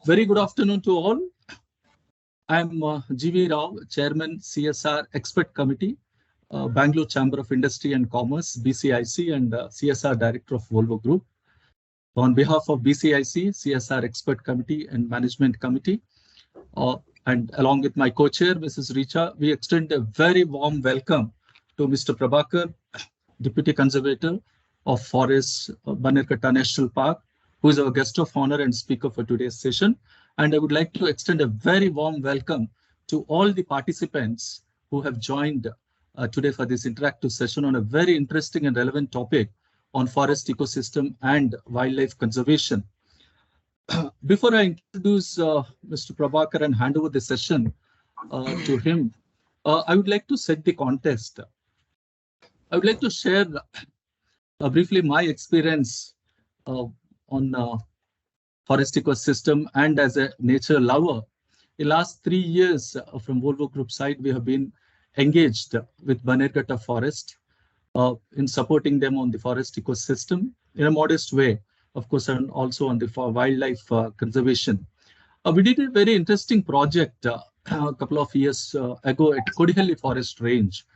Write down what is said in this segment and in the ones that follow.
Very good afternoon to all. I'm G.V. Rao, Chairman, CSR Expert Committee, Bangalore Chamber of Industry and Commerce, BCIC, and CSR Director of Volvo Group. On behalf of BCIC, CSR Expert Committee and Management Committee, and along with my co-chair, Mrs. Richa, we extend a very warm welcome to Mr. Prabhakar, Deputy Conservator of Forests, Bannerghatta National Park, who is our guest of honor and speaker for today's session. And I would like to extend a very warm welcome to all the participants who have joined today for this interactive session on a very interesting and relevant topic on forest ecosystem and wildlife conservation. Before I introduce Mr. Prabhakar and hand over the session to him, I would like to set the context. I would like to share briefly my experience on forest ecosystem and as a nature lover. In the last 3 years from Volvo Group side, we have been engaged with Bannerghatta Forest in supporting them on the forest ecosystem in a modest way, of course, and also on the wildlife conservation. We did a very interesting project a couple of years ago at Kodihalli Forest Range,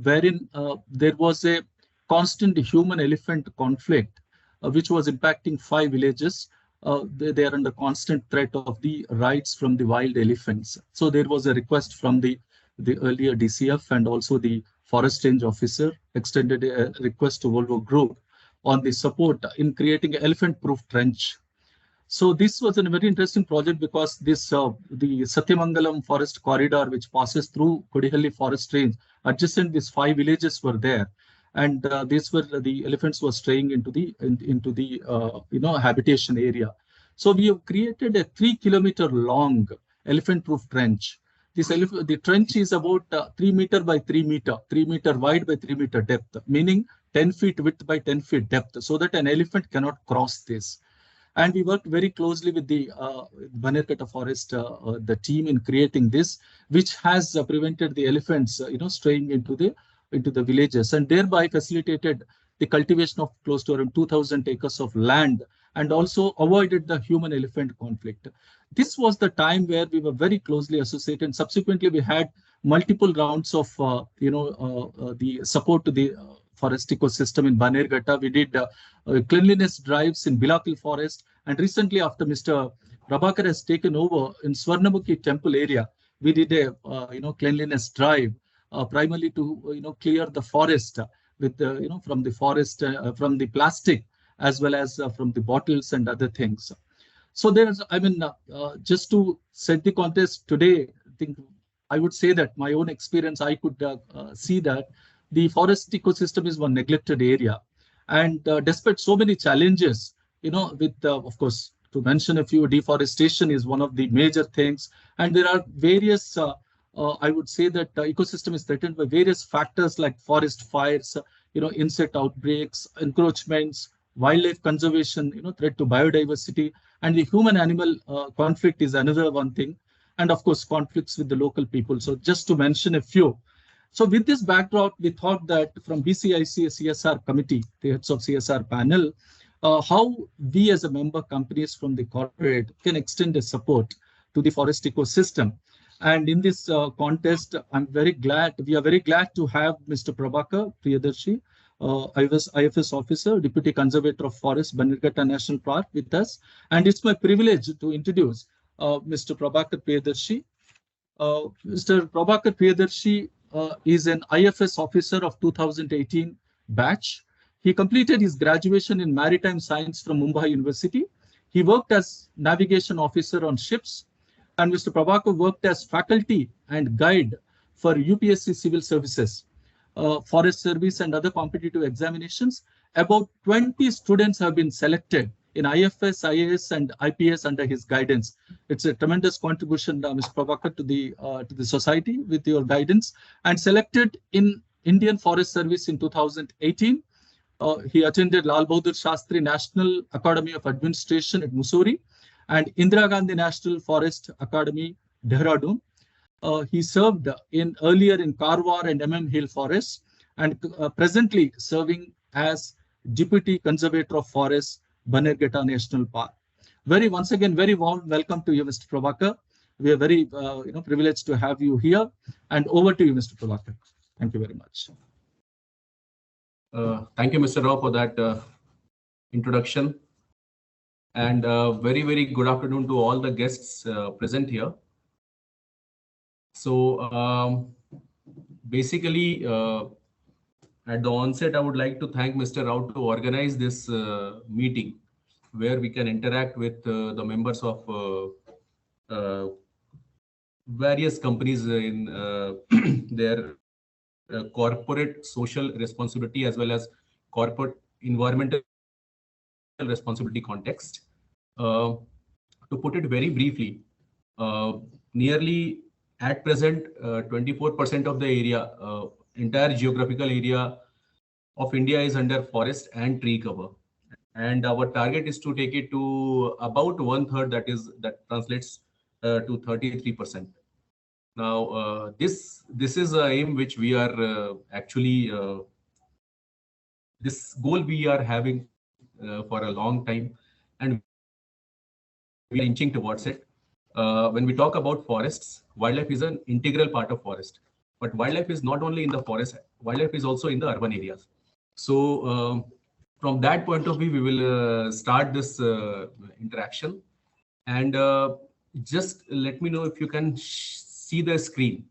wherein there was a constant human-elephant conflict, which was impacting 5 villages. They are under constant threat of the raids from the wild elephants. So there was a request from the earlier DCF and also the forest range officer extended a request to Volvo Group on the support in creating an elephant-proof trench. So this was a very interesting project because this the Satyamangalam forest corridor, which passes through Kodihalli forest range, adjacent these 5 villages were there. And these were the elephants were straying into the habitation area. So we have created a 3-kilometer long elephant-proof trench. The trench is about 3 meter by 3 meter, 3 meter wide by 3 meter depth, meaning 10 feet width by 10 feet depth, so that an elephant cannot cross this. And we worked very closely with the Bannerghatta Forest, the team in creating this, which has prevented the elephants, straying into the villages and thereby facilitated the cultivation of close to around 2,000 acres of land and also avoided the human-elephant conflict. This was the time where we were very closely associated, and subsequently we had multiple rounds of the support to the forest ecosystem in Bannerghatta. We did cleanliness drives in Bilakil Forest, and recently after Mr. Prabhakar has taken over in Swarnamukhi temple area, we did a cleanliness drive primarily to clear the forest with from the forest from the plastic as well as from the bottles and other things. So there's, just to set the context today, I would say that my own experience, I could see that the forest ecosystem is one neglected area, and despite so many challenges, with of course, to mention a few, deforestation is one of the major things, and there are various I would say that the ecosystem is threatened by various factors like forest fires, insect outbreaks, encroachments, wildlife conservation, threat to biodiversity, and the human-animal conflict is another one thing, and of course conflicts with the local people. So just to mention a few. So with this backdrop, we thought that from BCIC CSR committee, the heads of CSR panel, how we as a member companies from the corporate can extend a support to the forest ecosystem. And in this contest, we are very glad to have Mr. Prabhakar Priyadarshi, IFS officer, Deputy Conservator of Forest, Bannerghatta National Park with us. And it's my privilege to introduce Mr. Prabhakar Priyadarshi. Mr. Prabhakar Priyadarshi is an IFS officer of 2018 batch. He completed his graduation in Maritime Science from Mumbai University. He worked as navigation officer on ships. And Mr. Prabhakar worked as faculty and guide for UPSC Civil Services, Forest Service and other competitive examinations. About 20 students have been selected in IFS, IAS and IPS under his guidance. It's a tremendous contribution, Mr. Prabhakar, to the society with your guidance. And selected in Indian Forest Service in 2018. He attended Lal Bahadur Shastri National Academy of Administration at Mussoorie and Indira Gandhi National Forest Academy, Dehradun. He served earlier in Karwar and Hill Forests, and presently serving as Deputy Conservator of Forests, Bannerghatta National Park. Once again, very warm welcome to you, Mr. Prabhakar. We are very privileged to have you here. And over to you, Mr. Prabhakar. Thank you very much. Thank you, Mr. Rao, for that introduction. And very, very good afternoon to all the guests present here. So basically, at the onset, I would like to thank Mr. Rao to organize this meeting where we can interact with the members of various companies in their corporate social responsibility as well as corporate environmental responsibility context. To put it very briefly, nearly at present 24% of the area, entire geographical area of India is under forest and tree cover, and our target is to take it to about 1/3, that translates to 33%. Now this is an aim which we are actually this goal we are having for a long time, and we are inching towards it. When we talk about forests, wildlife is an integral part of forest, but wildlife is not only in the forest, wildlife is also in the urban areas. So from that point of view, we will start this interaction, and just let me know if you can see the screen.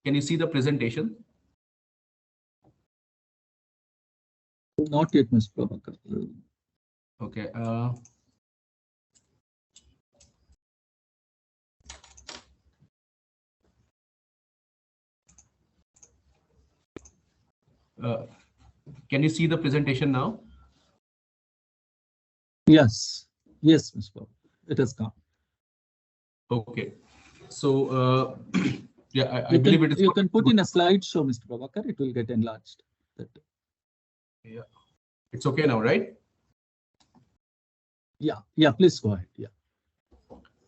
Can you see the presentation? Not yet, Mr. Prabhakar. Okay. Can you see the presentation now? Yes, Mr. Prabhakar. It has come. Okay. So yeah, I believe it is. You can put in a slideshow, Mr. Prabhakar. It will get enlarged. Yeah, it's okay now, right? Yeah. Please go ahead.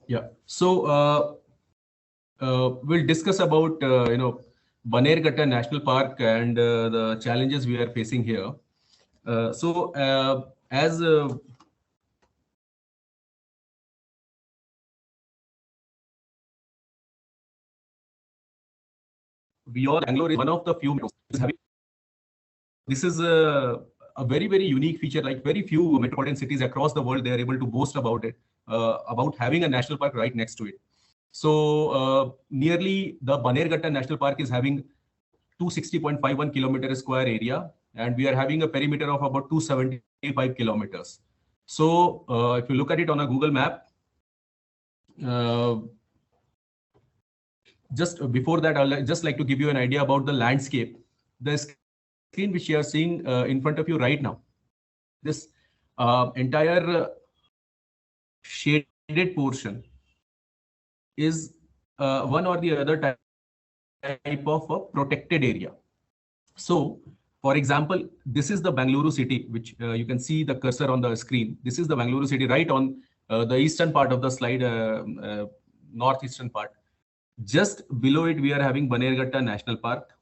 Yeah. So we'll discuss about Bannerghatta National Park and the challenges we are facing here. As we all, Bangalore is one of the few metros having. This is a very, very unique feature. Like very few metropolitan cities across the world, they are able to boast about it, about having a national park right next to it. So nearly the Bannerghatta National Park is having 260.51 kilometer square area, and we are having a perimeter of about 275 kilometers. So if you look at it on a Google map, just before that, I'll just like to give you an idea about the landscape. The screen which you are seeing in front of you right now, this entire shaded portion is one or the other type of a protected area. So, for example, this is the Bangalore city, which you can see the cursor on the screen. This is the Bangalore city right on the eastern part of the slide, northeastern part. Just below it, we are having Bannerghatta National Park.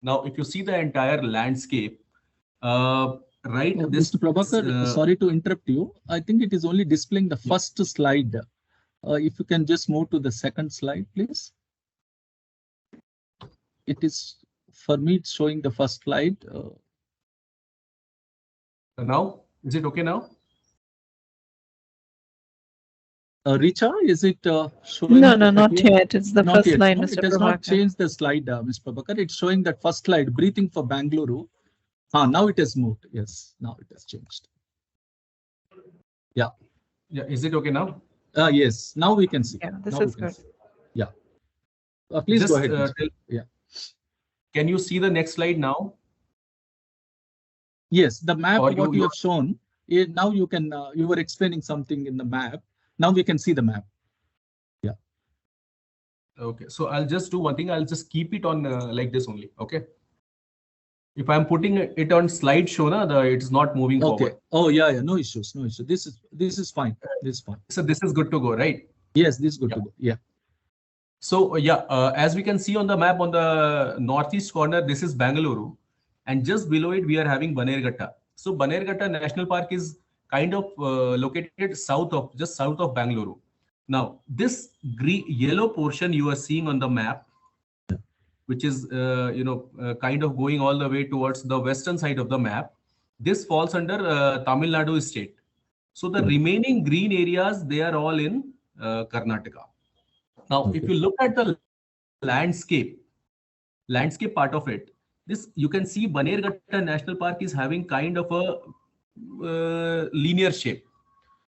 Now, if you see the entire landscape, right? Mr. Prabhakar, sorry to interrupt you. I think it is only displaying the first slide. If you can just move to the second slide, please. It is, for me, it's showing the first slide. Now, is it okay now? Richa, is it showing? No, not yet. It's the first slide, Mr. It does not change the slide, Mr. Prabhakar. It's showing that first slide, breathing for Bangalore. Now it has moved. Yes, now it has changed. Yeah. Is it okay now? Yes, now we can see. Yeah, this is good. Yeah. Please just go ahead. Yeah. Can you see the next slide now? Yes, the map what you have shown. Now you can. You were explaining something in the map. Now we can see the map. Yeah. Okay. So I'll just do one thing. I'll just keep it on like this only. Okay. If I'm putting it on slideshow, it's not moving forward. Oh yeah. No issues. This is fine. This is fine. So this is good to go, right? Yes, this is good to go. Yeah. So as we can see on the map on the northeast corner, this is Bangalore, and just below it we are having Bannerghatta. So Bannerghatta National Park is kind of located just south of Bangalore. Now, this yellow portion you are seeing on the map, which is kind of going all the way towards the western side of the map, this falls under Tamil Nadu state. So the remaining green areas, they are all in Karnataka. Now, if you look at the landscape part of it, this you can see Bannerghatta National Park is having kind of a linear shape.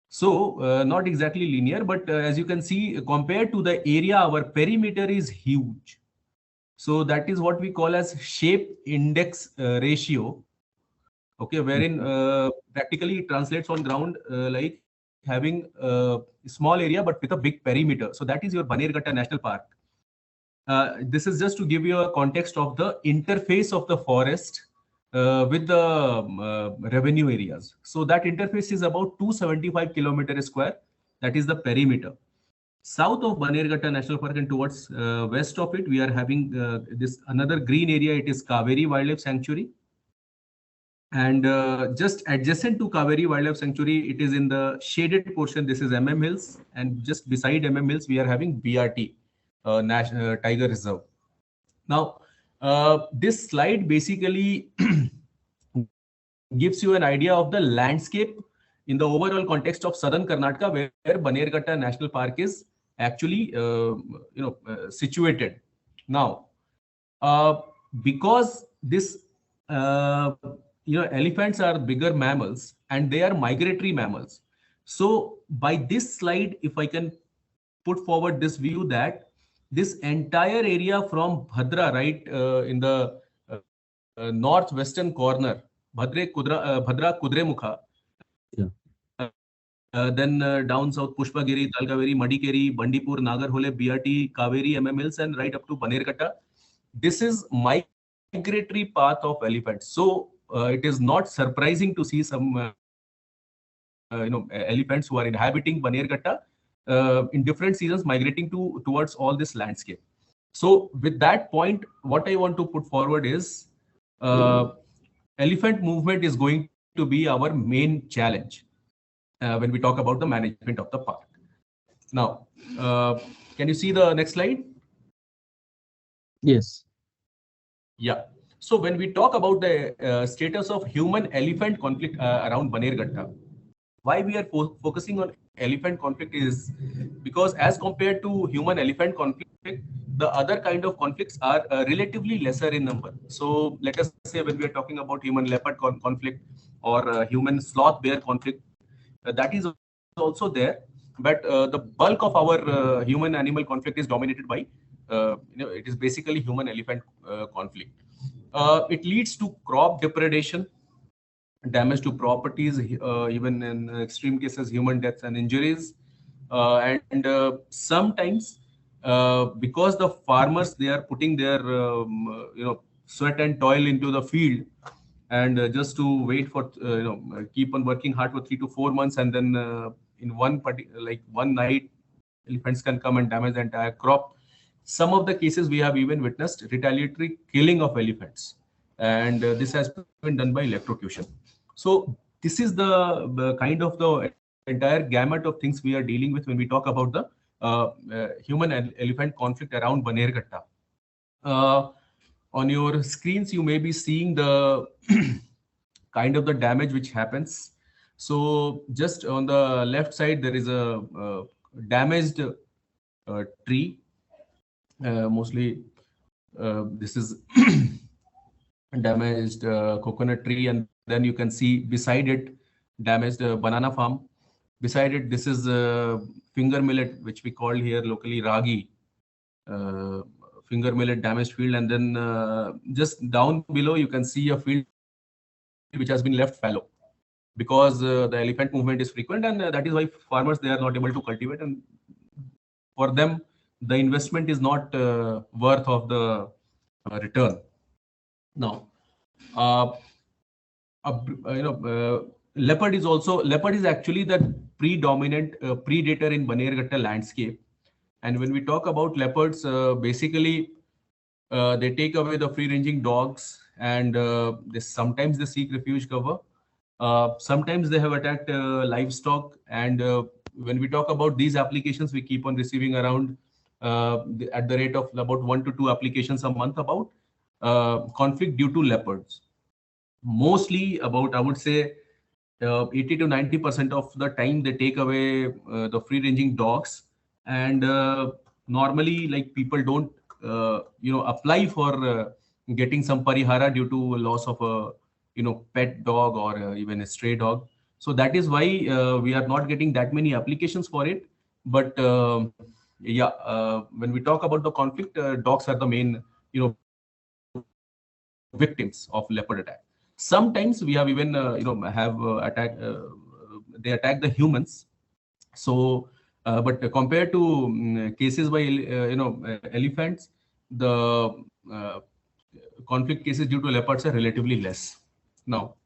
So not exactly linear, but as you can see, compared to the area, our perimeter is huge. So that is what we call as shape index ratio. Okay, wherein practically it translates on ground like having a small area but with a big perimeter. So that is your Bannerghatta National Park. This is just to give you a context of the interface of the forest with the revenue areas. So that interface is about 275 kilometers square. That is the perimeter. South of Bannerghatta National Park and towards west of it, we are having this another green area. It is Kaveri Wildlife Sanctuary. And just adjacent to Kaveri Wildlife Sanctuary, it is in the shaded portion. This is MM Hills. And just beside MM Hills, we are having BRT, National Tiger Reserve. Now, this slide basically gives you an idea of the landscape in the overall context of southern Karnataka, where Bannerghatta National Park is actually situated. Now, because this elephants are bigger mammals and they are migratory mammals. So by this slide, if I can put forward this view that this entire area from Bhadra, right, in the northwestern corner, Bhadra Kudremukha, then down south Pushpagiri, Talkaveri, Madikeri, Bandipur, Nagarhole, BRT, Kaveri, MM Hills, and right up to Bannerghatta. This is migratory path of elephants. So it is not surprising to see some elephants who are inhabiting Bannerghatta in different seasons migrating towards all this landscape. So with that point, what I want to put forward is elephant movement is going to be our main challenge when we talk about the management of the park. Now, can you see the next slide? Yes. Yeah. So when we talk about the status of human-elephant conflict around Bannerghatta, why we are focusing on elephant conflict is because as compared to human-elephant conflict, the other kind of conflicts are relatively lesser in number. So let us say when we are talking about human-leopard conflict or human sloth-bear conflict, that is also there. But the bulk of our human-animal conflict is dominated by, it is basically human-elephant conflict. It leads to crop depredation, damage to properties, even in extreme cases, human deaths and injuries. And sometimes, because the farmers, they are putting their sweat and toil into the field, and just to wait for keep on working hard for 3 to 4 months, and then in one night, elephants can come and damage the entire crop. Some of the cases we have even witnessed retaliatory killing of elephants, and this has been done by electrocution. So this is the kind of the entire gamut of things we are dealing with when we talk about the human and elephant conflict around Bannerghatta. On your screens, you may be seeing the kind of the damage which happens. So just on the left side, there is a damaged tree. Mostly this is damaged coconut tree, and then you can see beside it damaged banana farm. Beside it, this is finger millet, which we call here locally ragi, finger millet damaged field, and then just down below you can see a field which has been left fallow because the elephant movement is frequent, and that is why farmers, they are not able to cultivate, and for them the investment is not worth of the return. Now, leopard is actually the predominant predator in Bannerghatta landscape. And when we talk about leopards, basically they take away the free-ranging dogs, and sometimes they seek refuge cover. Sometimes they have attacked livestock, and when we talk about these applications, we keep on receiving around at the rate of about 1 to 2 applications a month about conflict due to leopards. Mostly about, I would say, 80 to 90% of the time they take away the free-ranging dogs, and normally, like, people don't apply for getting some parihara due to loss of a pet dog or even a stray dog. So that is why we are not getting that many applications for it. But when we talk about the conflict, dogs are the main victims of leopard attack. Sometimes we have even they attack the humans. So but compared to cases by elephants, the conflict cases due to leopards are relatively less. Now,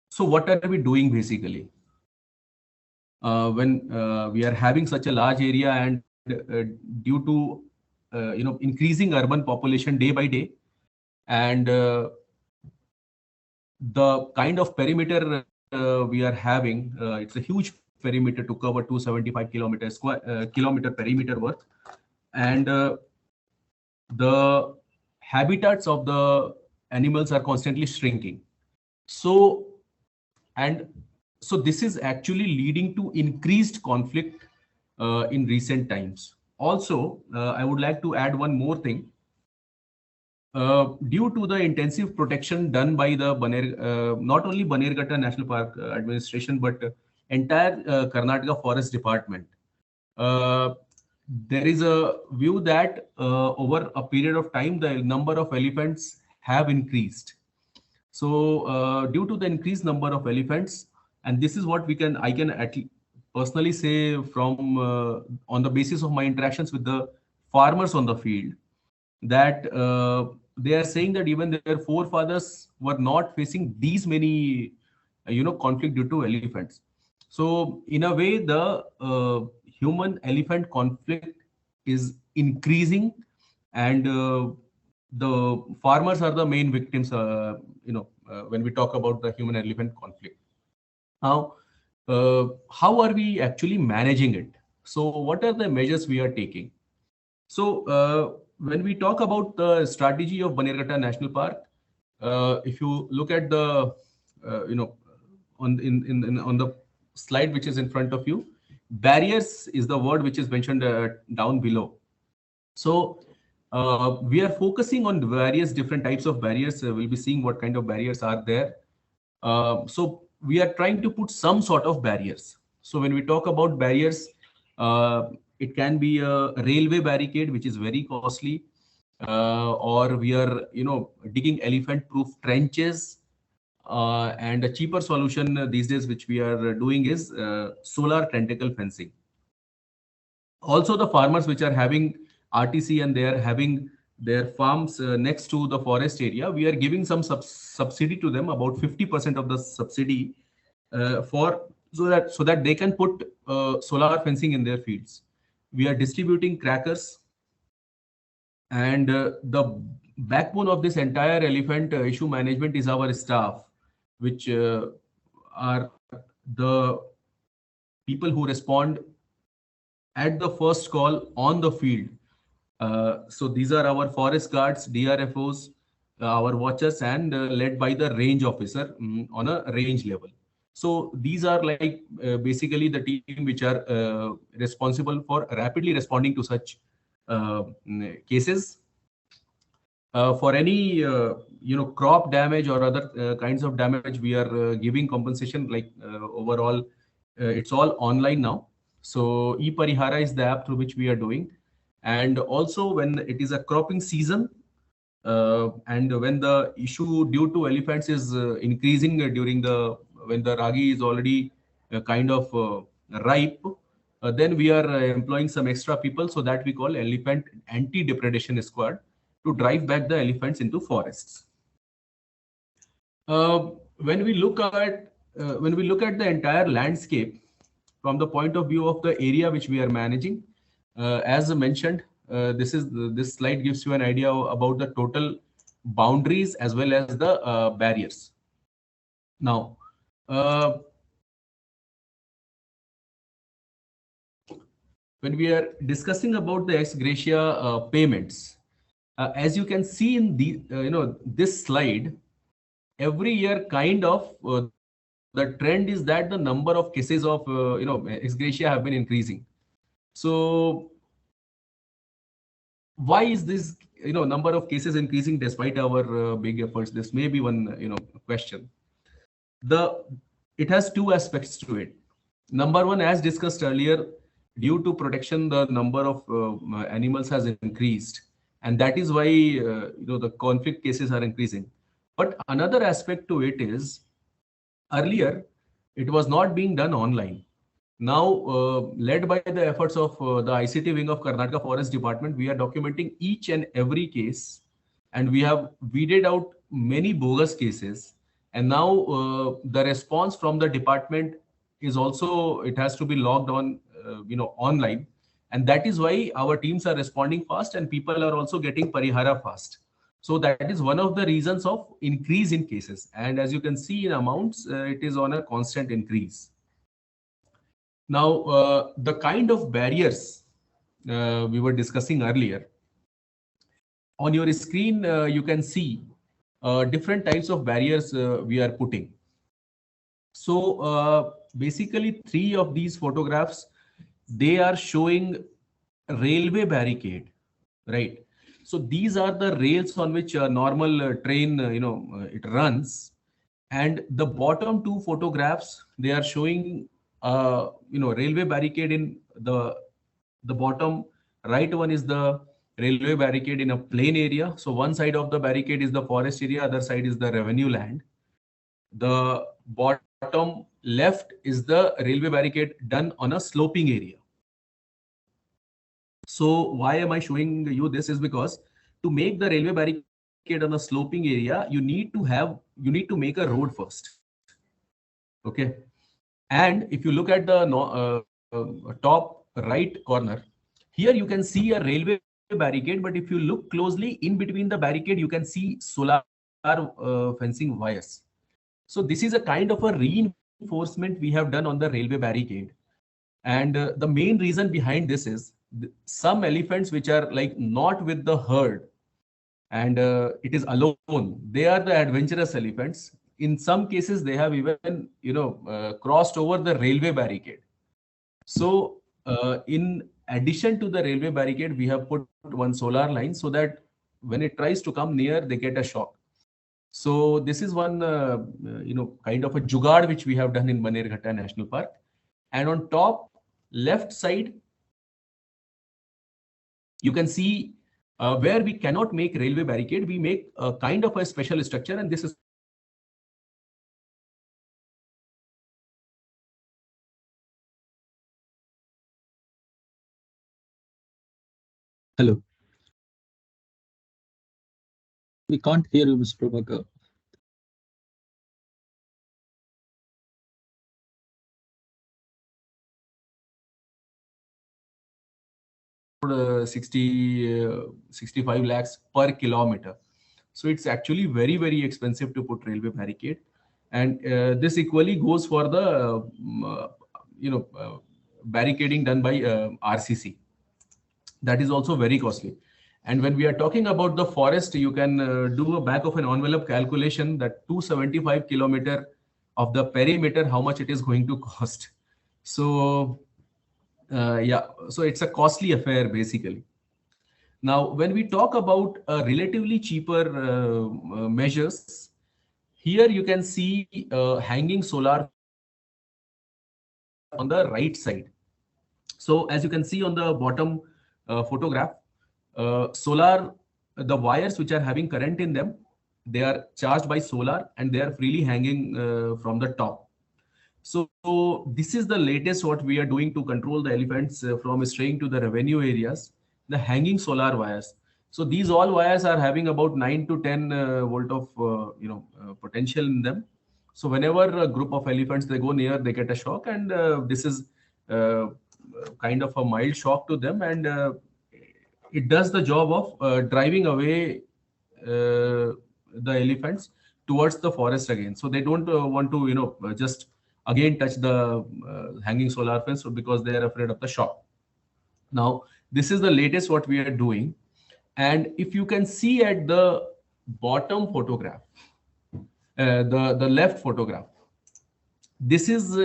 so what are we doing basically when we are having such a large area, and due to increasing urban population day by day, and the kind of perimeter we are having, it's a huge perimeter to cover, 275 kilometer perimeter worth, and the habitats of the animals are constantly shrinking. So this is actually leading to increased conflict in recent times. Also, I would like to add one more thing. Due to the intensive protection done by the not only Bannerghatta National Park administration, but entire Karnataka Forest Department, there is a view that over a period of time, the number of elephants have increased. So due to the increased number of elephants, and this is what I can personally say from on the basis of my interactions with the farmers on the field, that they are saying that even their forefathers were not facing these many conflict due to elephants. So in a way, the human elephant conflict is increasing, and the farmers are the main victims when we talk about the human elephant conflict. Now, how are we actually managing it? So what are the measures we are taking? So when we talk about the strategy of Bannerghatta National Park, if you look at the on the slide which is in front of you, barriers is the word which is mentioned down below. So we are focusing on various different types of barriers. We'll be seeing what kind of barriers are there. So we are trying to put some sort of barriers. So when we talk about barriers, it can be a railway barricade, which is very costly, or we are digging elephant-proof trenches, and a cheaper solution these days which we are doing is solar tentacle fencing. Also, the farmers which are having RTC and they are having their farms next to the forest area, we are giving some subsidy to them, about 50% of the subsidy so that they can put solar fencing in their fields. We are distributing crackers, and the backbone of this entire elephant issue management is our staff, which are the people who respond at the first call on the field. So these are our forest guards, DRFOs, our watchers, and led by the range officer on a range level. So these are like basically the team which are responsible for rapidly responding to such cases. For any crop damage or other kinds of damage, we are giving compensation. Like overall, it's all online now. So eParihara is the app through which we are doing. And also when it is a cropping season, and when the issue due to elephants is increasing when the ragi is already kind of ripe, then we are employing some extra people, so that we call elephant anti-depredation squad, to drive back the elephants into forests. When we look at the entire landscape from the point of view of the area which we are managing, as I mentioned, this slide gives you an idea about the total boundaries as well as the barriers. Now, when we are discussing about the ex gratia payments, as you can see in the this slide, every year kind of the trend is that the number of cases of ex gratia have been increasing. So why is this number of cases increasing despite our big efforts? This may be one question. It has two aspects to it. Number one, as discussed earlier, due to protection, the number of animals has increased, and that is why the conflict cases are increasing. But another aspect to it is, earlier it was not being done online. Now, led by the efforts of the ICT wing of Karnataka Forest Department, we are documenting each and every case, and we have weeded out many bogus cases. And now the response from the department is also, it has to be logged on, online. And that is why our teams are responding fast and people are also getting parihara fast. So that is one of the reasons of increase in cases. And as you can see in amounts, it is on a constant increase. Now, the kind of barriers we were discussing earlier. On your screen, you can see different types of barriers we are putting. So basically, three of these photographs, they are showing railway barricade, right? So these are the rails on which a normal train, it runs. And the bottom two photographs, they are showing railway barricade in the bottom right one is the railway barricade in a plain area. So one side of the barricade is the forest area, other side is the revenue land. The bottom left is the railway barricade done on a sloping area. So why am I showing you this is because to make the railway barricade on a sloping area, you need to make a road first. Okay. And if you look at the top right corner, here you can see a railway barricade, but if you look closely in between the barricade, you can see solar fencing wires. So this is a kind of a reinforcement we have done on the railway barricade. And the main reason behind this is some elephants which are like not with the herd and it is alone. They are the adventurous elephants. In some cases, they have even, crossed over the railway barricade. So in addition to the railway barricade, we have put one solar line so that when it tries to come near, they get a shock. So this is one, kind of a jugaad which we have done in Bannerghatta National Park. And on top left side, you can see where we cannot make railway barricade, we make a kind of a special structure, and this is Hello. We can't hear you, Mr. Prabhakar. uh, 65 lakhs per kilometer. So it's actually very, very expensive to put railway barricade. And this equally goes for the, barricading done by RCC. That is also very costly. And when we are talking about the forest, you can do a back of an envelope calculation that 275 kilometer of the perimeter, how much it is going to cost. So yeah, so it's a costly affair basically. Now, when we talk about relatively cheaper measures, here you can see hanging solar on the right side. So as you can see on the bottom photograph, solar, the wires which are having current in them, they are charged by solar and they are freely hanging from the top. So this is the latest what we are doing to control the elephants from straying to the revenue areas, the hanging solar wires. So these all wires are having about 9 to 10 volt of potential in them. So whenever a group of elephants they go near, they get a shock, and this is kind of a mild shock to them, and it does the job of driving away the elephants towards the forest again. So they don't want to, just again touch the hanging solar fence because they are afraid of the shock. Now, this is the latest what we are doing. And if you can see at the bottom photograph, the left photograph, this is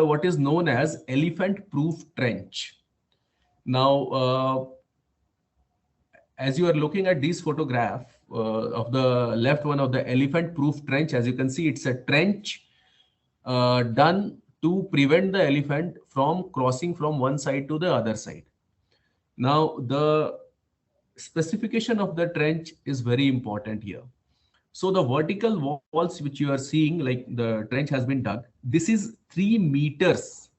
what is known as elephant-proof trench. Now, as you are looking at this photograph of the left one of the elephant-proof trench, as you can see, it's a trench done to prevent the elephant from crossing from one side to the other side. Now, the specification of the trench is very important here. So the vertical walls which you are seeing, like the trench has been dug, this is 3 meters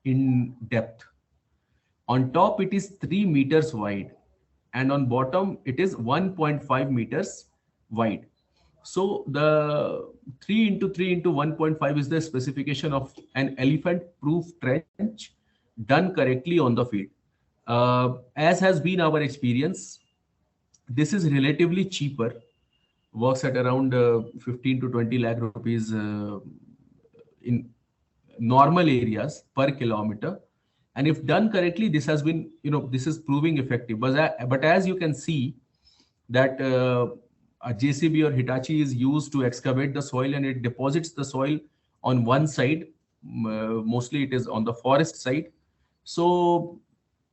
in depth. On top, it is 3 meters wide, and on bottom, it is 1.5 meters wide. So the 3 into 3 into 1.5 is the specification of an elephant-proof trench done correctly on the field. As has been our experience, this is relatively cheaper, works at around 15 to 20 lakh rupees in normal areas per kilometer. And if done correctly, this has been, this is proving effective. But as you can see that a JCB or Hitachi is used to excavate the soil, and it deposits the soil on one side. Mostly it is on the forest side. So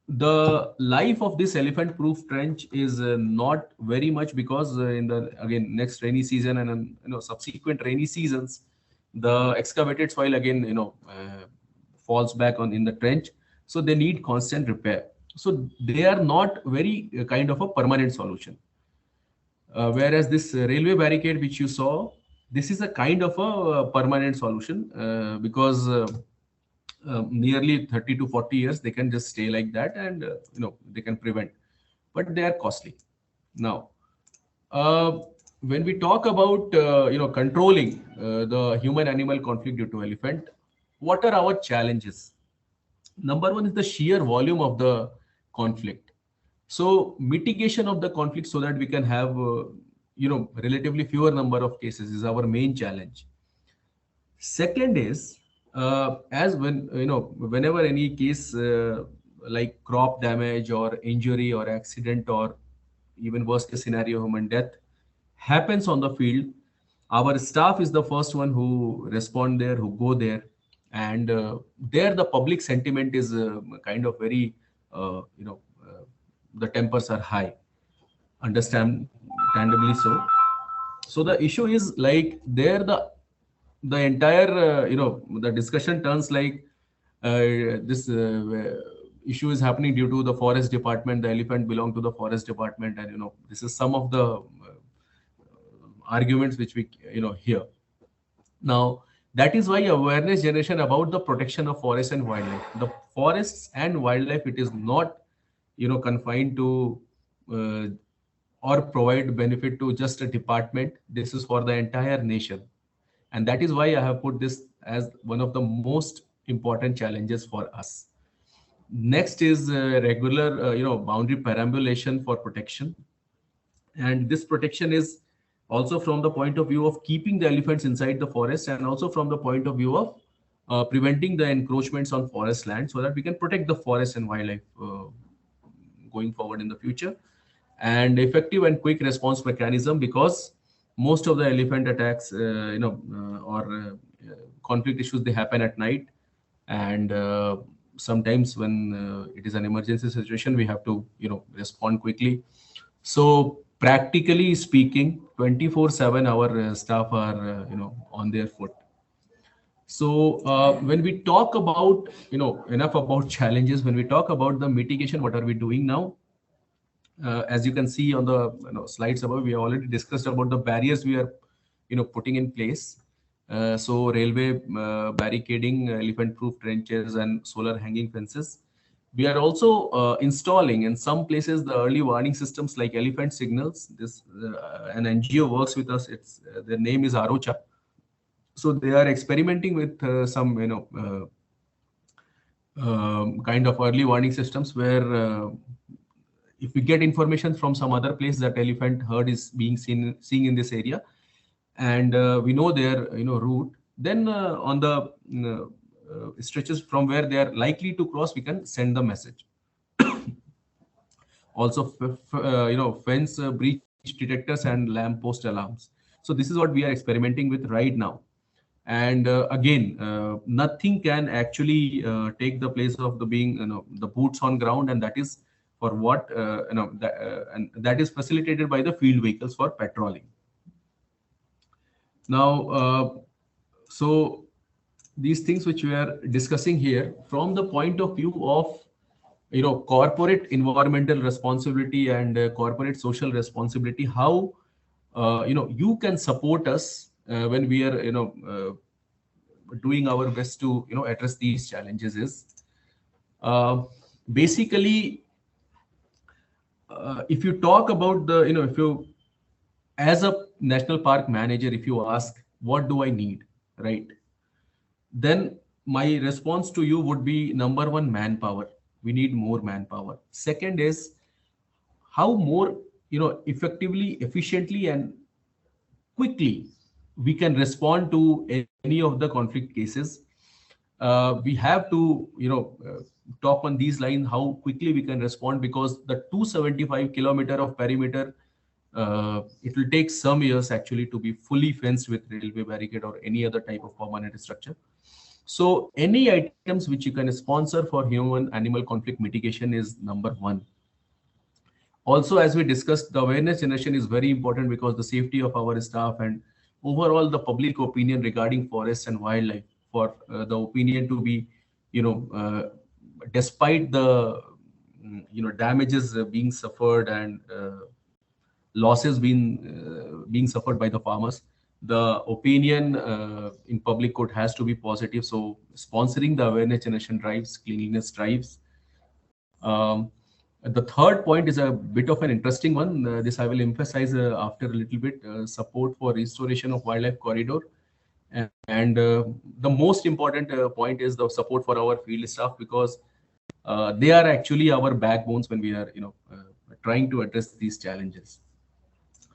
the life of this elephant-proof trench is not very much, because in the next rainy season and subsequent rainy seasons, the excavated soil again falls back in the trench. So they need constant repair. So they are not very kind of a permanent solution. Whereas this railway barricade which you saw, this is a kind of a permanent solution because nearly 30 to 40 years they can just stay like that, and they can prevent, but they are costly. Now, when we talk about controlling the human-animal conflict due to elephant, what are our challenges? Number one is the sheer volume of the conflict. So mitigation of the conflict so that we can have relatively fewer number of cases is our main challenge. Second is whenever any case like crop damage or injury or accident or even worst case scenario human death happens on the field, our staff is the first one who respond there, who go there, and there the public sentiment is kind of very the tempers are high, understandably so. So the issue is like there the entire the discussion turns like this issue is happening due to the forest department, the elephant belong to the forest department, and this is some of the arguments which we hear. Now that is why awareness generation about the protection of forests and wildlife. The forests and wildlife, it is not confined to or provide benefit to just a department. This is for the entire nation. And that is why I have put this as one of the most important challenges for us. Next is regular, boundary perambulation for protection. And this protection is also from the point of view of keeping the elephants inside the forest, and also from the point of view of preventing the encroachments on forest land, so that we can protect the forest and wildlife going forward in the future. And effective and quick response mechanism, because most of the elephant attacks, or conflict issues, they happen at night. And sometimes when it is an emergency situation, we have to, respond quickly. So practically speaking, 24/7 our staff are, on their foot. So when we talk about, enough about challenges, when we talk about the mitigation, what are we doing now? As you can see on the slides above, we have already discussed about the barriers we are putting in place. So railway barricading, elephant-proof trenches, and solar hanging fences. We are also installing in some places the early warning systems like elephant signals. This an NGO works with us. It's their name is Arocha. So they are experimenting with some kind of early warning systems where if we get information from some other place that elephant herd is being seen in this area, and we know their route, then on the stretches from where they are likely to cross, we can send the message. Also, fence breach detectors and lamp post alarms. So this is what we are experimenting with right now. And again, nothing can actually take the place of the being the boots on ground, and that is for what and that is facilitated by the field vehicles for patrolling. Now, so these things which we are discussing here from the point of view of corporate environmental responsibility and corporate social responsibility, how you can support us when we are doing our best to address these challenges is basically if you talk about the if you, as a national park manager, if you ask what do I need, right, then my response to you would be, number one, manpower. We need more manpower. Second is how more effectively, efficiently and quickly we can respond to any of the conflict cases. We have to talk on these lines how quickly we can respond, because the 275 kilometer of perimeter, it will take some years actually to be fully fenced with railway barricade or any other type of permanent structure. So any items which you can sponsor for human animal conflict mitigation is number one. Also, as we discussed, the awareness generation is very important, because the safety of our staff and overall the public opinion regarding forests and wildlife, for the opinion to be, despite the, damages being suffered and losses being suffered by the farmers, the opinion in public court has to be positive. So sponsoring the awareness generation drives, cleanliness drives. The third point is a bit of an interesting one. This I will emphasize after a little bit. Support for restoration of wildlife corridor, and the most important point is the support for our field staff, because they are actually our backbones when we are trying to address these challenges.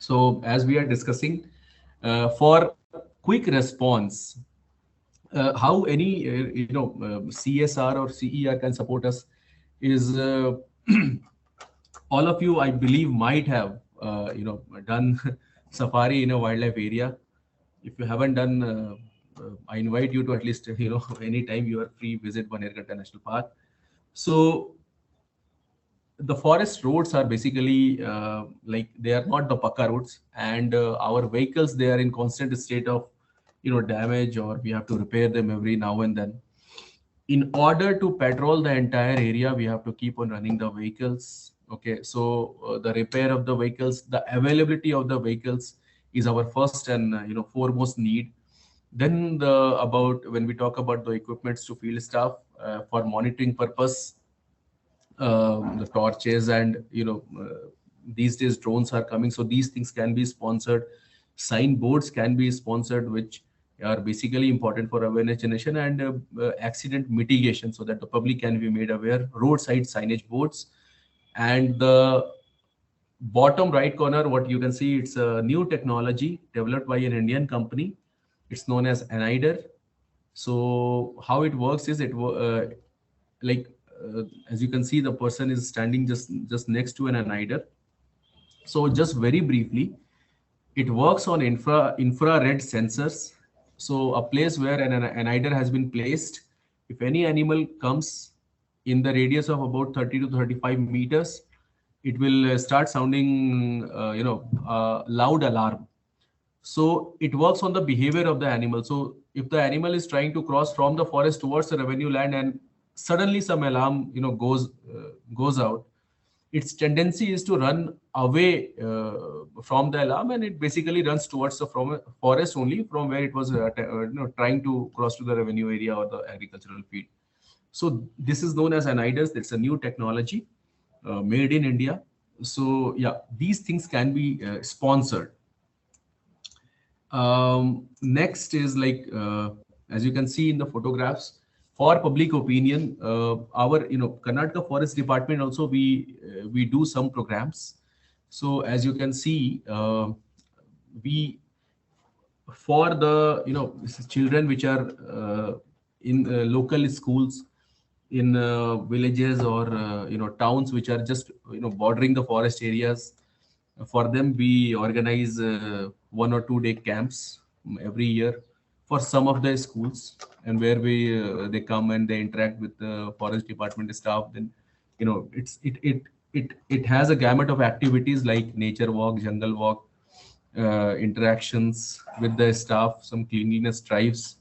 So as we are discussing, for quick response, how any CSR or CER can support us is all of you, I believe, might have done safari in a wildlife area. If you haven't done, I invite you to at least anytime you are free, visit Bannerghatta National Park. So the forest roads are basically like they are not the Pakka roads, and our vehicles, they are in constant state of damage, or we have to repair them every now and then. In order to patrol the entire area, we have to keep on running the vehicles. Okay, so the repair of the vehicles, the availability of the vehicles is our first and foremost need. Then when we talk about the equipments to field staff for monitoring purpose, the torches and these days drones are coming, so these things can be sponsored. Signboards can be sponsored, which are basically important for awareness generation and accident mitigation, so that the public can be made aware. Roadside signage boards, and the bottom right corner, what you can see, it's a new technology developed by an Indian company. It's known as anider. So how it works is as you can see, the person is standing just next to an anider. So just very briefly, it works on infrared sensors. So a place where an anider has been placed, if any animal comes in the radius of about 30 to 35 meters, it will start sounding, loud alarm. So it works on the behavior of the animal. So if the animal is trying to cross from the forest towards the revenue land, and suddenly some alarm, goes out, its tendency is to run away from the alarm, and it basically runs towards the forest only, from where it was trying to cross to the revenue area or the agricultural field. So this is known as aniders. It's a new technology made in India. So yeah, these things can be sponsored. Next is as you can see in the photographs, for public opinion, our Karnataka Forest Department also, we do some programs. So as you can see, we for the children which are in local schools in villages or towns which are just bordering the forest areas. For them, we organize 1 or 2 day camps every year for some of the schools, and where they come and they interact with the forest department staff. Then it has a gamut of activities like nature walk, jungle walk, interactions with the staff, some cleanliness drives.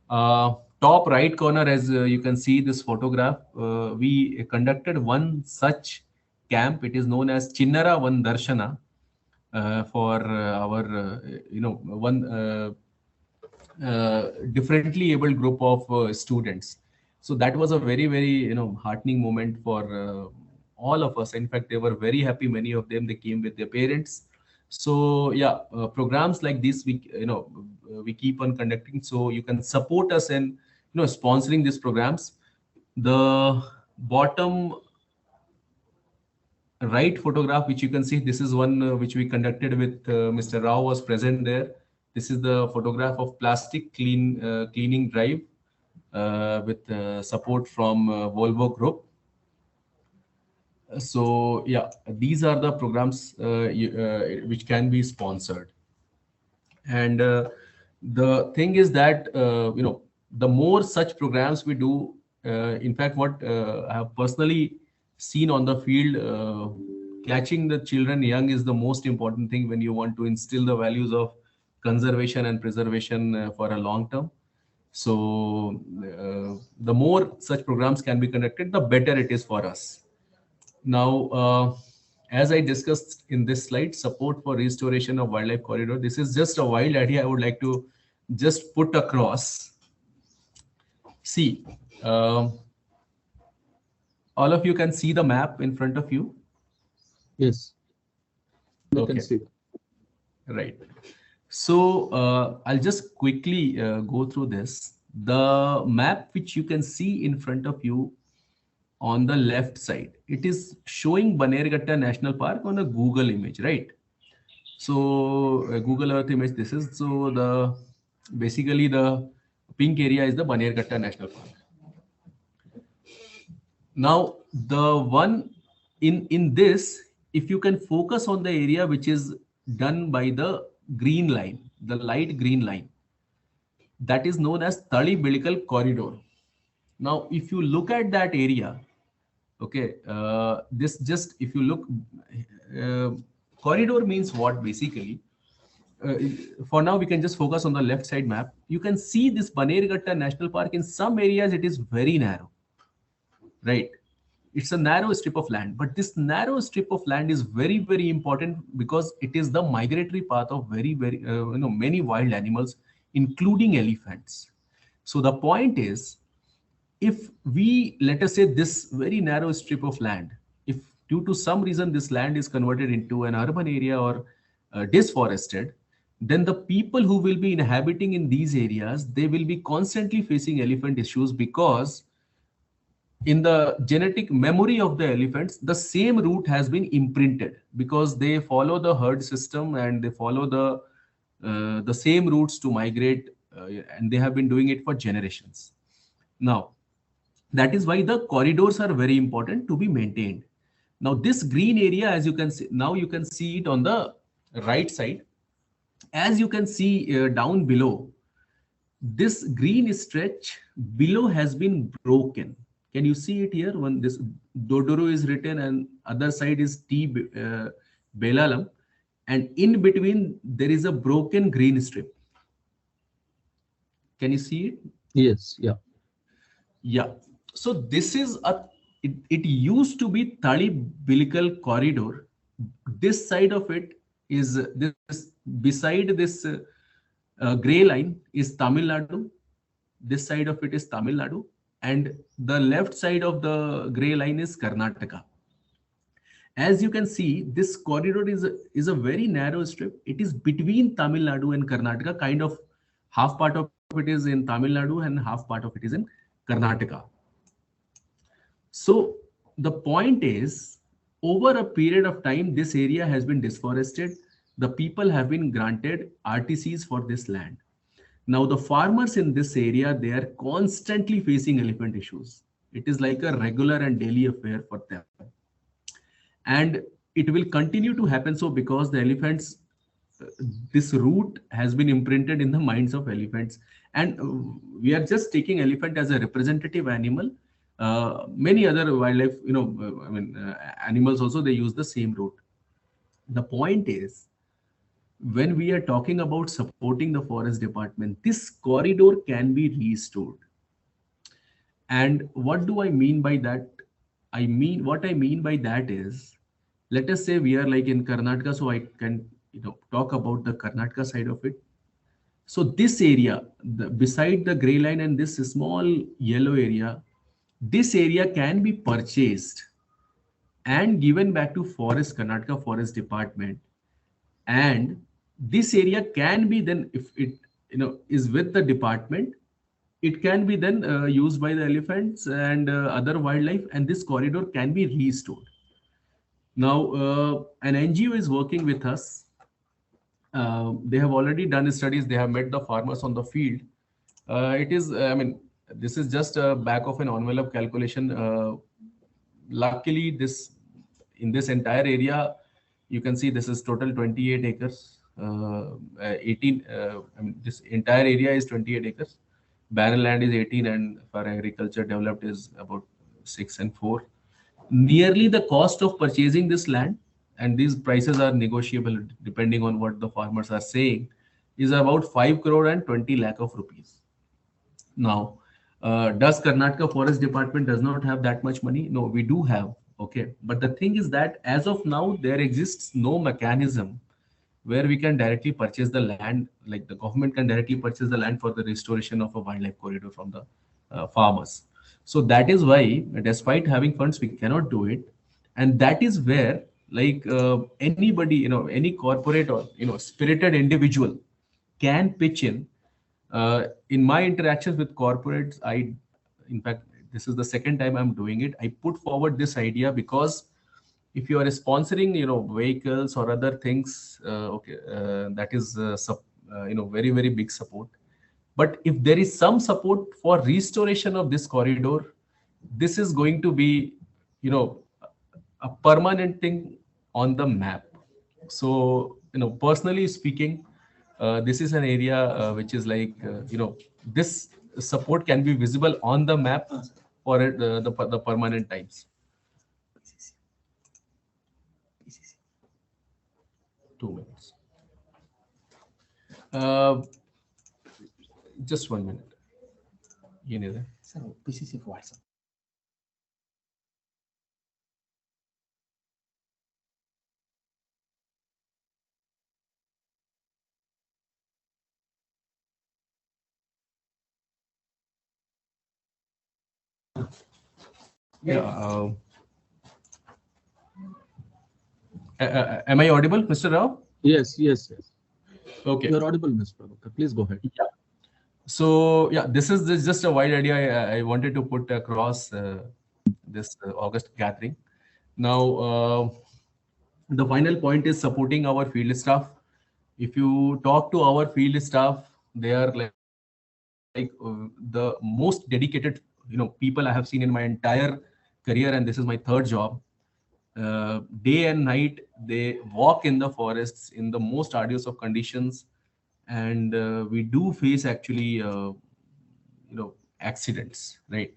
Top right corner, as you can see this photograph, we conducted one such camp. It is known as Chinnara Van Darshana for our one differently able group of students. So that was a very, very heartening moment for all of us. In fact, they were very happy. Many of them, they came with their parents. So yeah, programs like this we keep on conducting. So you can support us in sponsoring these programs. The bottom right photograph which you can see, this is one which we conducted with Mr. Rao was present there. This is the photograph of plastic cleaning drive with support from Volvo Group. So yeah, these are the programs which can be sponsored. And the thing is that the more such programs we do, in fact, what I have personally seen on the field, catching the children young is the most important thing when you want to instill the values of conservation and preservation for a long term. So the more such programs can be conducted, the better it is for us. Now, as I discussed in this slide, support for restoration of wildlife corridor. This is just a wild idea I would like to just put across. See, all of you can see the map in front of you. Yes, you okay. Can see. Right. So I'll just quickly go through this. The map which you can see in front of you on the left side, it is showing Bannerghatta National Park on a Google image, right? So Google Earth image, this is, so basically the pink area is the Bannerghatta National Park. Now, the one in this, if you can focus on the area which is done by the green line, the light green line, that is known as Thali Umbilical Corridor. Now, if you look at that area, okay, this just, if you look, corridor means what basically? For now, we can just focus on the left side map. You can see this Bannerghatta National Park. In some areas, it is very narrow, right? It's a narrow strip of land, but this narrow strip of land is very, very important because it is the migratory path of very, very, many wild animals, including elephants. So the point is, if we, let us say, this very narrow strip of land, if due to some reason this land is converted into an urban area or disforested, then the people who will be inhabiting in these areas, they will be constantly facing elephant issues, because in the genetic memory of the elephants, the same route has been imprinted, because they follow the herd system and they follow the same routes to migrate, and they have been doing it for generations. Now, that is why the corridors are very important to be maintained. Now, this green area, as you can see, now you can see it on the right side. As you can see down below, this green stretch below has been broken. Can you see it here? When this Dodoro is written and other side is T Belalam, and in between there is a broken green strip. Can you see it? Yes. Yeah. Yeah. So this is it used to be Thali Umbilical Corridor. This side of it is this, beside this gray line is Tamil Nadu. This side of it is Tamil Nadu, and the left side of the gray line is Karnataka. As you can see, this corridor is a very narrow strip. It is between Tamil Nadu and Karnataka. Kind of half part of it is in Tamil Nadu and half part of it is in Karnataka. So the point is, over a period of time, this area has been disforested. the people have been granted RTCs for this land. Now, the farmers in this area, they are constantly facing elephant issues. It is like a regular and daily affair for them. And it will continue to happen so because the elephants, this root has been imprinted in the minds of elephants. And we are just taking elephant as a representative animal. Many other wildlife, animals also, they use the same route. The point is, when we are talking about supporting the forest department, this corridor can be restored. And what do I mean by that? What I mean by that is, let us say we are like in Karnataka, so I can talk about the Karnataka side of it. So this area, beside the gray line and this small yellow area, this area can be purchased and given back to Karnataka Forest Department. And this area can be then, if it is with the department, it can be then used by the elephants and other wildlife, and this corridor can be restored. Now, an NGO is working with us. They have already done studies. They have met the farmers on the field. This is just a back of an envelope calculation. Luckily, in this entire area, you can see this is total 28 acres. This entire area is 28 acres. Barren land is 18, and for agriculture developed is about 6 and 4. Nearly the cost of purchasing this land, and these prices are negotiable depending on what the farmers are saying, is about 5 crore and 20 lakh of rupees. Now, does Karnataka Forest Department does not have that much money? No, we do have. Okay, but the thing is that as of now, there exists no mechanism where we can directly purchase the land, like the government can directly purchase the land for the restoration of a wildlife corridor from the farmers. So that is why, despite having funds, we cannot do it. And that is where, like anybody, any corporate or spirited individual can pitch in. In my interactions with corporates, in fact, this is the second time I'm doing it. I put forward this idea because if you are sponsoring, vehicles or other things, that is, very, very big support. But if there is some support for restoration of this corridor, this is going to be, a permanent thing on the map. So, personally speaking, this is an area which is like, this support can be visible on the map for the permanent times. 2 minutes. Just 1 minute. You need that? Sir, PCC for WhatsApp. Yeah. Am I audible, Mr. Rao? Yes. Okay. You're audible, Mr. Prabhakar. Please go ahead. Yeah. So yeah, this is just a wide idea I wanted to put across this August gathering. Now, the final point is supporting our field staff. If you talk to our field staff, they are like the most dedicated people I have seen in my entire career, and this is my third job. Day and night, they walk in the forests in the most arduous of conditions, and we do face actually accidents, right?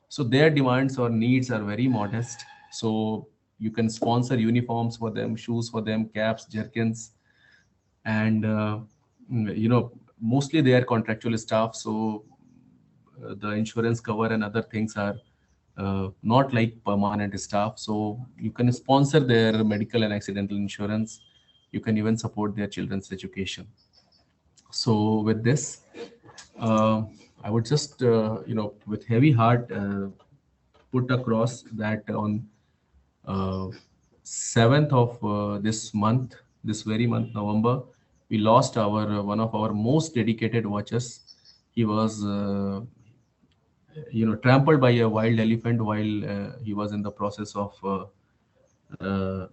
So their demands or needs are very modest. So you can sponsor uniforms for them, shoes for them, caps, jerkins, and mostly they are contractual staff. So the insurance cover and other things are not like permanent staff. So you can sponsor their medical and accidental insurance. You can even support their children's education. So with this, I would just, with heavy heart, put across that on 7th of this month, this very month, November, we lost our one of our most dedicated watchers. He was trampled by a wild elephant while he was in the process of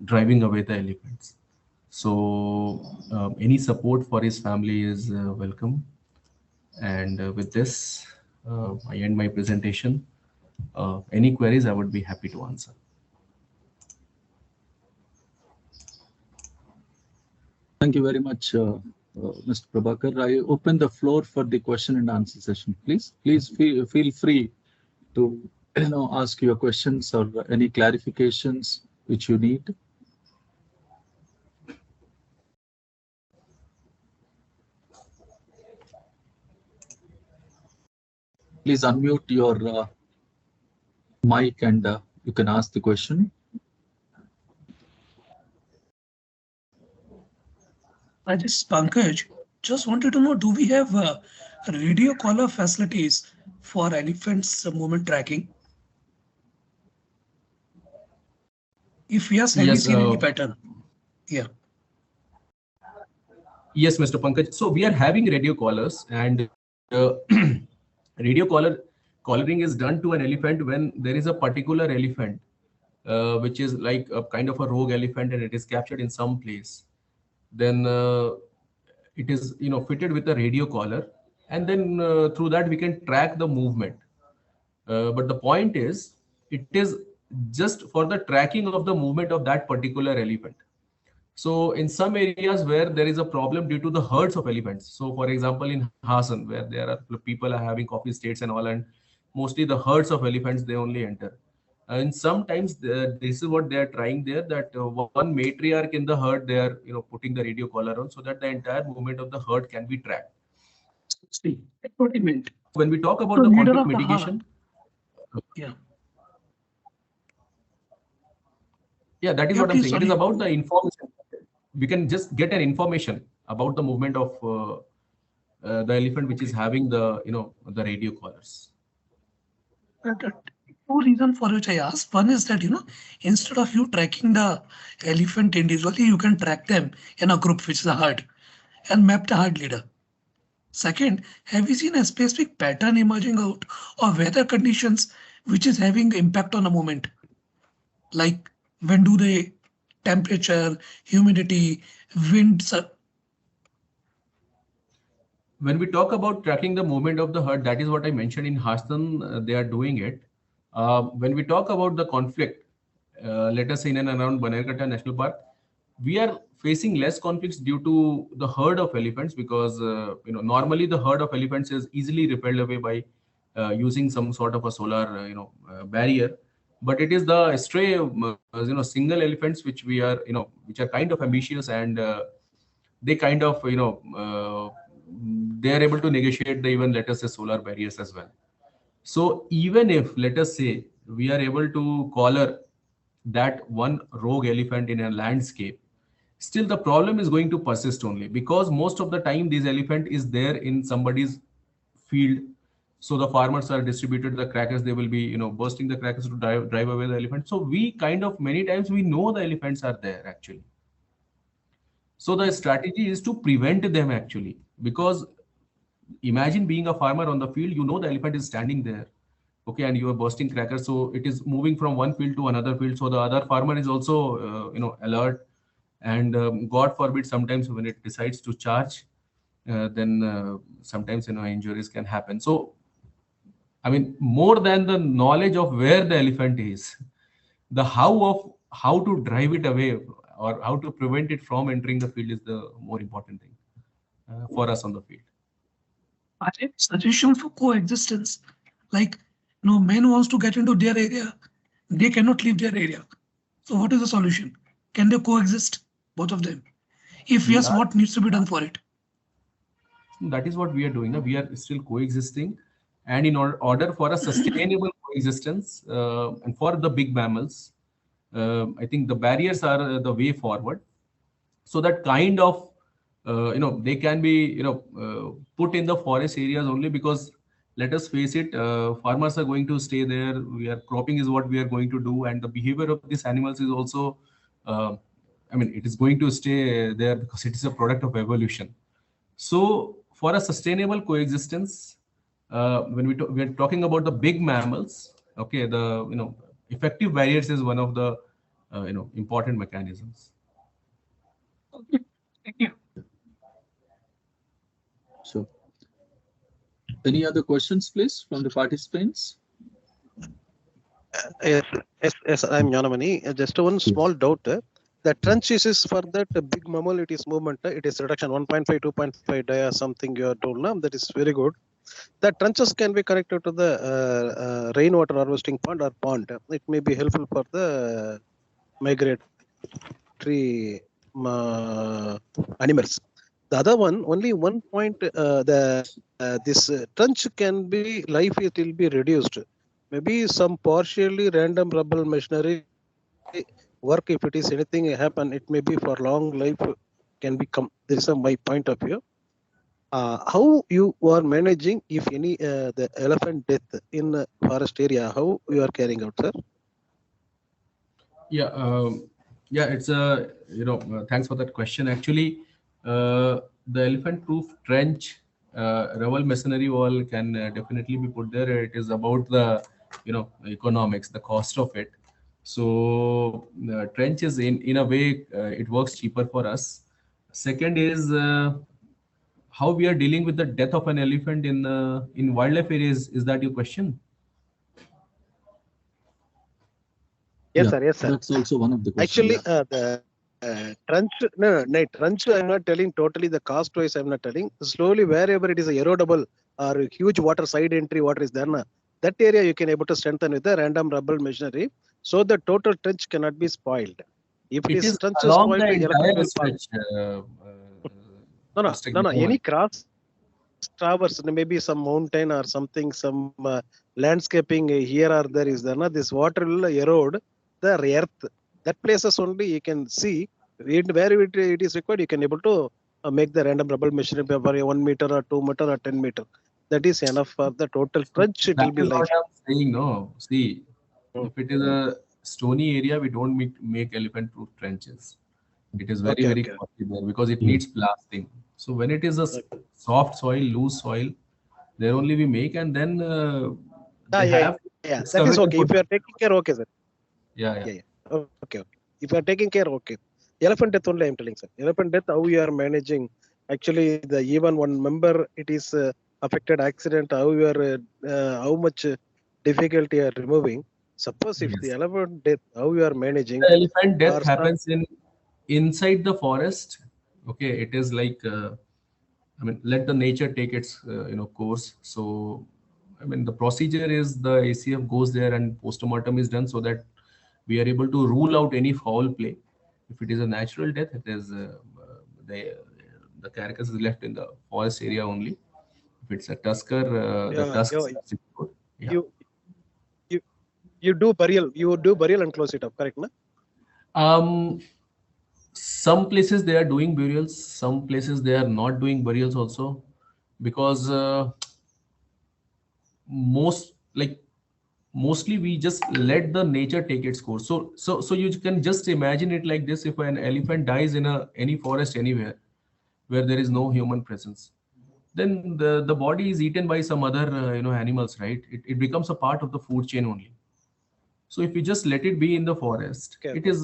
driving away the elephants. So any support for his family is welcome. And with this, I end my presentation. Any queries, I would be happy to answer. Thank you very much, Mr. Prabhakar. I open the floor for the question and answer session. Please feel free to ask your questions or any clarifications which you need. Please unmute your mic and you can ask the question. This is Pankaj. Just wanted to know, do we have radio collar facilities for elephants movement tracking? If yes, have you seen any pattern? Yeah. Yes, Mr. Pankaj. So we are having radio collars, and radio collaring is done to an elephant when there is a particular elephant, which is like a kind of a rogue elephant, and it is captured in some place. Then it is fitted with a radio collar, and then through that we can track the movement. But the point is, it is just for the tracking of the movement of that particular elephant. So in some areas where there is a problem due to the herds of elephants. So for example, in Hassan, where there are people are having coffee estates and all, and mostly the herds of elephants, they only enter. And sometimes this is what they are trying there, that one matriarch in the herd, they are putting the radio collar on so that the entire movement of the herd can be tracked. See, that's what I meant. When we talk about the conflict mitigation, yeah, that is what I'm saying. It is about the information. We can just get an information about the movement of the elephant which is having the the radio collars. Two reasons for which I asked. One is that instead of you tracking the elephant individually, you can track them in a group, which is a herd, and map the herd leader. Second, have you seen a specific pattern emerging out of weather conditions which is having impact on the movement? Like when do they temperature, humidity, winds? When we talk about tracking the movement of the herd, that is what I mentioned in Hassan, they are doing it. When we talk about the conflict, let us say in and around Bannerghatta National Park, we are facing less conflicts due to the herd of elephants, because normally the herd of elephants is easily repelled away by using some sort of a solar barrier. But it is the stray single elephants which we are which are kind of ambitious, and they kind of they are able to negotiate the even, let us say, solar barriers as well. So even if, let us say, we are able to collar that one rogue elephant in a landscape, still the problem is going to persist only, because most of the time this elephant is there in somebody's field. So the farmers are distributed the crackers, they will be bursting the crackers to drive away the elephant. So we kind of, many times we know the elephants are there actually. So the strategy is to prevent them actually, because imagine being a farmer on the field, the elephant is standing there, okay, and you are bursting crackers, so it is moving from one field to another field. So the other farmer is also alert, and God forbid, sometimes when it decides to charge, then sometimes injuries can happen. So I mean, more than the knowledge of where the elephant is, the how to drive it away or how to prevent it from entering the field is the more important thing for us on the field. I have suggestion for coexistence. Like, men wants to get into their area, they cannot leave their area. So what is the solution? Can they coexist, both of them? If yes, what needs to be done for it? That is what we are doing. We are still coexisting, and in order for a sustainable coexistence and for the big mammals, I think the barriers are the way forward. So that kind of they can be put in the forest areas only, because let us face it, farmers are going to stay there. Cropping is what we are going to do, and the behavior of these animals is also I mean, it is going to stay there because it is a product of evolution. So for a sustainable coexistence, when we are talking about the big mammals, okay, the effective barriers is one of the important mechanisms. Okay. Thank you. So, any other questions, please, from the participants? Yes, I'm Jnanamani. Just one small doubt. The trench is for that big mammal, it is movement. It is reduction 1.5, 2.5 dia something you are told now. That is very good. The trenches can be connected to the rainwater harvesting pond or pond. It may be helpful for the migratory animals. The other one, only one point, this trench can be, life it will be reduced. Maybe some partially random rubble machinery work, if it is anything happen, it may be for long life can become. This is my point of view. How you are managing, if any, the elephant death in forest area, how you are carrying out, sir? Yeah, it's a, thanks for that question. Actually, the elephant-proof trench, rubble masonry wall can definitely be put there. It is about the, economics, the cost of it. So trench is in a way, it works cheaper for us. Second is how we are dealing with the death of an elephant in wildlife areas. Is that your question? Yes, sir. Yes, sir. That's also one of the questions. Actually, the trench, no, trench, I'm not telling totally the cost wise, I'm not telling. Slowly, wherever it is a erodible or huge water side entry, water is there, that area you can able to strengthen with the random rubble machinery. So the total trench cannot be spoiled. If it is trench is along spoiled, the the elephant will fall. Stretch, No, any cross traverse, maybe some mountain or something, some landscaping here or there is there, this water will erode the earth. That places only you can see where it is required, you can able to make the random rubble machinery for 1 meter or 2 meter or 10 meter. That is enough for the total trench. It will be life. What I'm saying, no. See, if it is a stony area, we don't make elephant-proof trenches. It is very costly there because it needs blasting. So when it is a soft soil, loose soil, there only we make, and then That is okay. If you are taking care, okay, sir. Yeah. Okay. If you are taking care, okay. Elephant death only I'm telling, sir. Elephant death, how you are managing. Actually, the even one member, it is affected accident, how you are, how much difficulty you are removing. Suppose if the elephant death, how you are managing. The elephant death happens inside the forest. Okay, it is like, let the nature take its, course. So, the procedure is the ACF goes there and postmortem is done so that we are able to rule out any foul play. If it is a natural death, it is the carcass is left in the forest area only. If it's a tusker, the tusks. You do burial and close it up, correct, na? Some places they are doing burials, some places they are not doing burials also, because mostly we just let the nature take its course. So you can just imagine it like this: if an elephant dies in any forest anywhere where there is no human presence, then the body is eaten by some other animals, right? It becomes a part of the food chain only. So if you just let it be in the forest, it is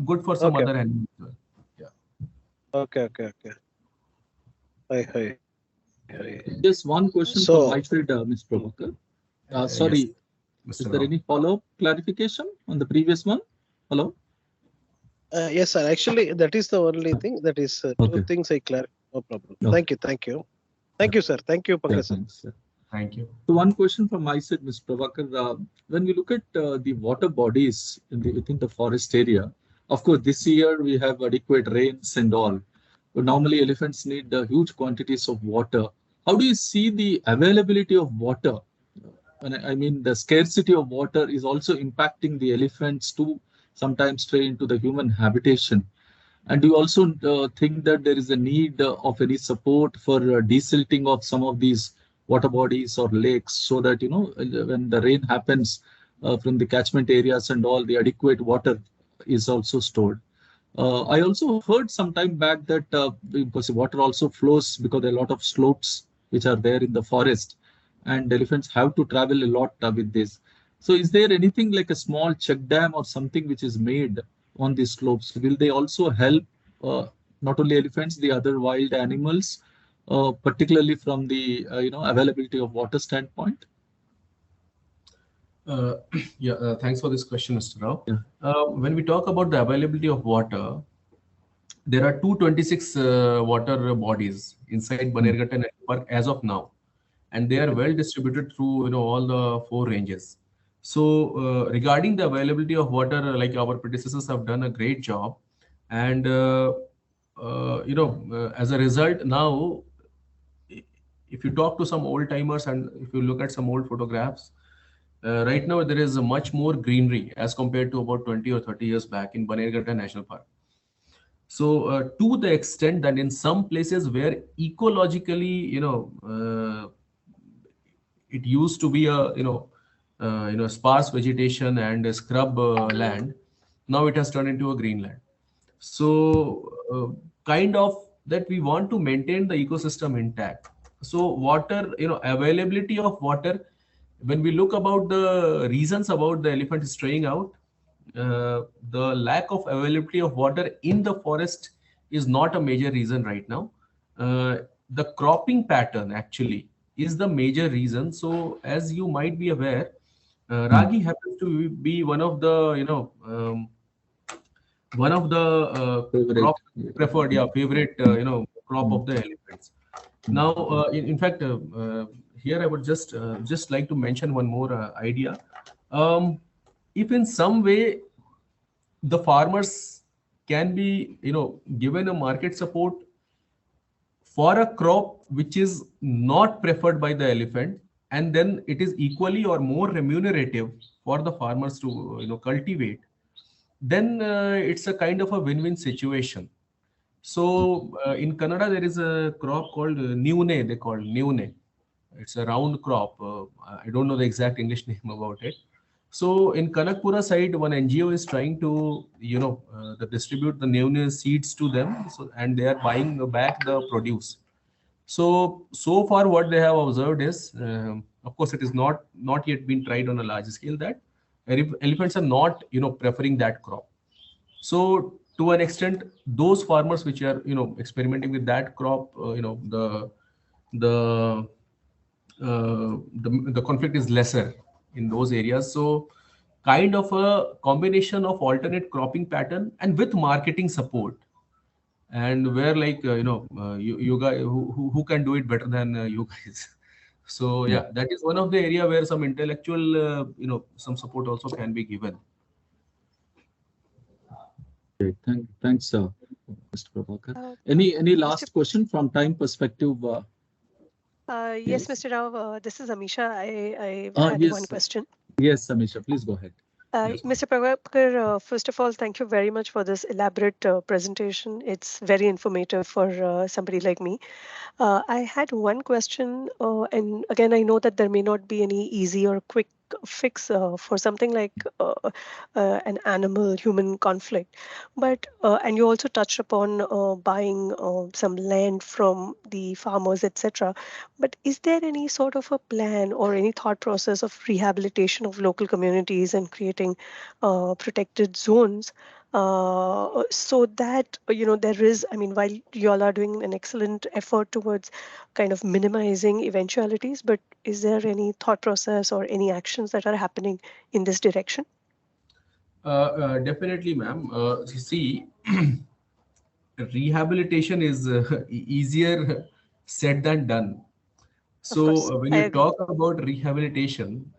good for some other animals. Yeah. Okay. Hi. Just one question from my side, Mr. Prabhakar. Sorry, yes, is there any follow-up clarification on the previous one? Hello? Yes, sir. Actually, that is the only thing. That is two things I clarify. No problem. Thank you. Thank you, sir. Thank you, Pankaj. Thanks. Thank you. So one question from my side, Mr. Prabhakar. When we look at the water bodies within the forest area, of course, this year we have adequate rains and all. But normally elephants need huge quantities of water. How do you see the availability of water? I mean, the scarcity of water is also impacting the elephants to sometimes stray into the human habitation. And do you also think that there is a need of any support for desilting of some of these water bodies or lakes so that, when the rain happens from the catchment areas and all, the adequate water is also stored? I also heard some time back that because water also flows because there are a lot of slopes which are there in the forest, and elephants have to travel a lot with this. So is there anything like a small check dam or something which is made on these slopes? Will they also help not only elephants, the other wild animals, particularly from the availability of water standpoint? Thanks for this question, Mr. Rao. Yeah. When we talk about the availability of water, there are 226 water bodies inside Bannerghatta National Park as of now, and they are well distributed through all the 4 ranges. So regarding the availability of water, like our predecessors have done a great job, and as a result, now if you talk to some old timers and if you look at some old photographs, right now there is a much more greenery as compared to about 20 or 30 years back in Bannerghatta National Park. So to the extent that in some places where ecologically, it used to be a sparse vegetation and a scrub land, now it has turned into a green land. So kind of that we want to maintain the ecosystem intact. So water, availability of water, when we look about the reasons about the elephant straying out, the lack of availability of water in the forest is not a major reason right now. The cropping pattern actually is the major reason. So as you might be aware, ragi happens to be one of the crop preferred, favorite crop of the elephants. Now, in fact, here I would just like to mention one more idea. If in some way the farmers can be given a market support for a crop which is not preferred by the elephant, and then it is equally or more remunerative for the farmers to cultivate, then it's a kind of a win-win situation. So in Kannada there is a crop called Nune. They call Nune. It's a round crop. I don't know the exact English name about it. So in Kanakpura side, one NGO is trying to distribute the Nune seeds to them, and they are buying back the produce. So far what they have observed is, of course, it is not yet been tried on a large scale, that elephants are not preferring that crop. So to an extent, those farmers which are experimenting with that crop, the conflict is lesser in those areas. So kind of a combination of alternate cropping pattern and with marketing support, and where like you guys who can do it better than you guys. So yeah, that is one of the area where some intellectual some support also can be given. Okay, thanks, Mr. Prabhakar. Any last question from time perspective? Yes, Mr. Rao, this is Amisha. I had yes. one question. Yes, Amisha, please go ahead. Mr. Prabhakar, first of all, thank you very much for this elaborate presentation. It's very informative for somebody like me. I had one question, and again, I know that there may not be any easy or quick fix for something like an animal-human conflict, but and you also touched upon buying some land from the farmers, etc. But is there any sort of a plan or any thought process of rehabilitation of local communities and creating protected zones? So that there is, I mean, while you all are doing an excellent effort towards kind of minimizing eventualities, but is there any thought process or any actions that are happening in this direction? Definitely, ma'am. See, rehabilitation is easier said than done. So when you talk about rehabilitation,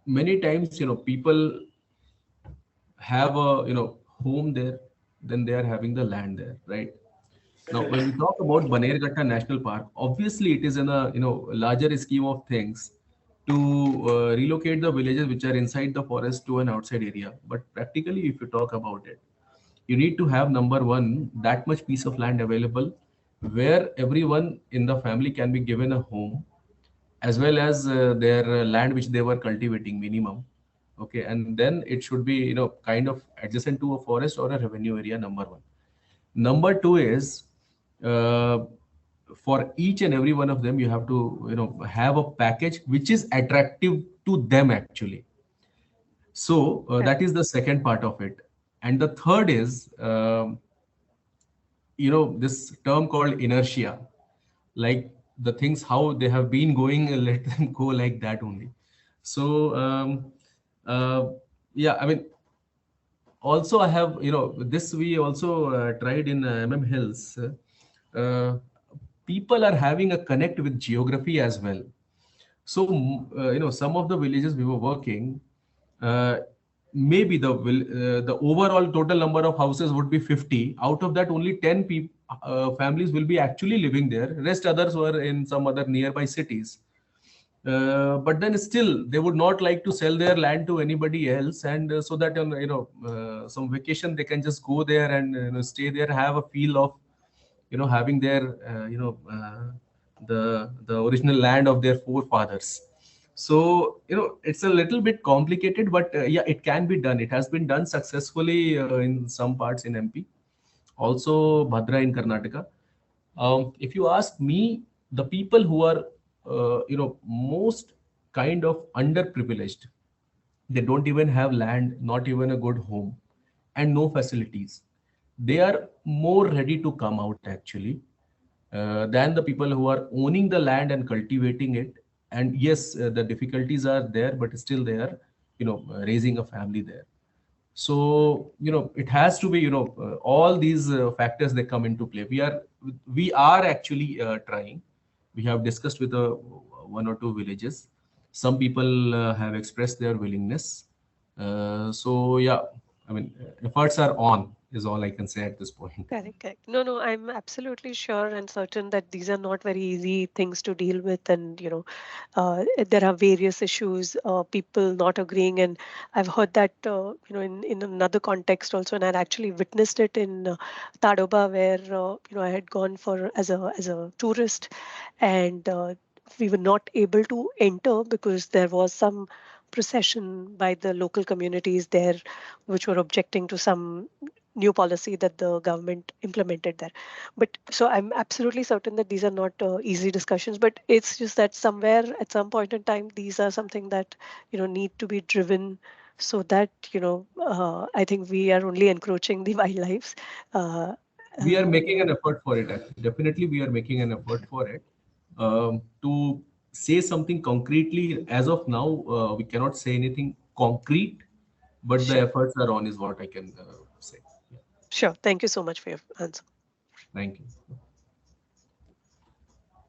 many times people have a home there, then they are having the land there, right? Now, when we talk about Bannerghatta National Park, obviously it is in a larger scheme of things to relocate the villages which are inside the forest to an outside area. But practically, if you talk about it, you need to have, number one, that much piece of land available where everyone in the family can be given a home, as well as their land which they were cultivating minimum. Okay, and then it should be kind of adjacent to a forest or a revenue area, number one. Number two is for each and every one of them, you have to have a package which is attractive to them actually. So that is the second part of it. And the third is, this term called inertia, like the things how they have been going, let them go like that only. So yeah, I mean, also I have, this we also tried in Hills. People are having a connect with geography as well. So some of the villages we were working, maybe the overall total number of houses would be 50. Out of that, only 10 families will be actually living there. Rest others were in some other nearby cities. But then still, they would not like to sell their land to anybody else, and so that some vacation they can just go there and stay there, have a feel of having their the original land of their forefathers. So it's a little bit complicated, but yeah, it can be done. It has been done successfully in some parts in MP, also Bhadra in Karnataka. If you ask me, the people who are most kind of underprivileged, they don't even have land, not even a good home, and no facilities. They are more ready to come out actually than the people who are owning the land and cultivating it. And yes, the difficulties are there, but still they are raising a family there. So it has to be all these factors that come into play. We are actually trying. We have discussed with one or two villages. Some people have expressed their willingness. So yeah, I mean, efforts are on, is all I can say at this point. Correct, correct. No, I'm absolutely sure and certain that these are not very easy things to deal with, and there are various issues, people not agreeing, and I've heard that in another context also, and I'd actually witnessed it in Tadoba, where I had gone for as a tourist, and we were not able to enter because there was some procession by the local communities there, which were objecting to some new policy that the government implemented there. But so I'm absolutely certain that these are not easy discussions, but it's just that somewhere at some point in time, these are something that need to be driven, so that I think we are only encroaching the wildlife. We are making an effort for it. Actually. Definitely, we are making an effort for it. To say something concretely, as of now, we cannot say anything concrete, but the efforts are on, is what I can say. Yeah. Sure. Thank you so much for your answer. Thank you.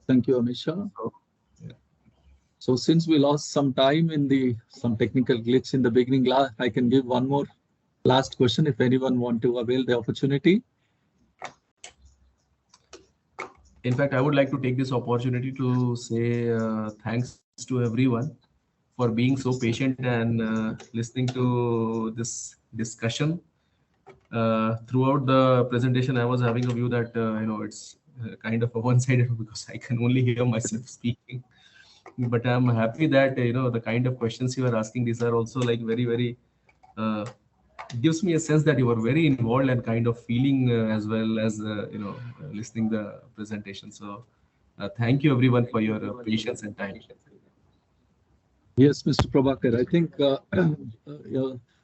Thank you, Amisha. So since we lost some time in some technical glitch in the beginning, I can give one more last question if anyone want to avail the opportunity. In fact, I would like to take this opportunity to say thanks to everyone for being so patient and listening to this discussion. Throughout the presentation, I was having a view that it's kind of a one-sided because I can only hear myself speaking. But I'm happy that the kind of questions you are asking, these are also like very, very gives me a sense that you are very involved and kind of feeling as well as listening the presentation. So thank you everyone for your patience and time. Yes, Mr. Prabhakar, I think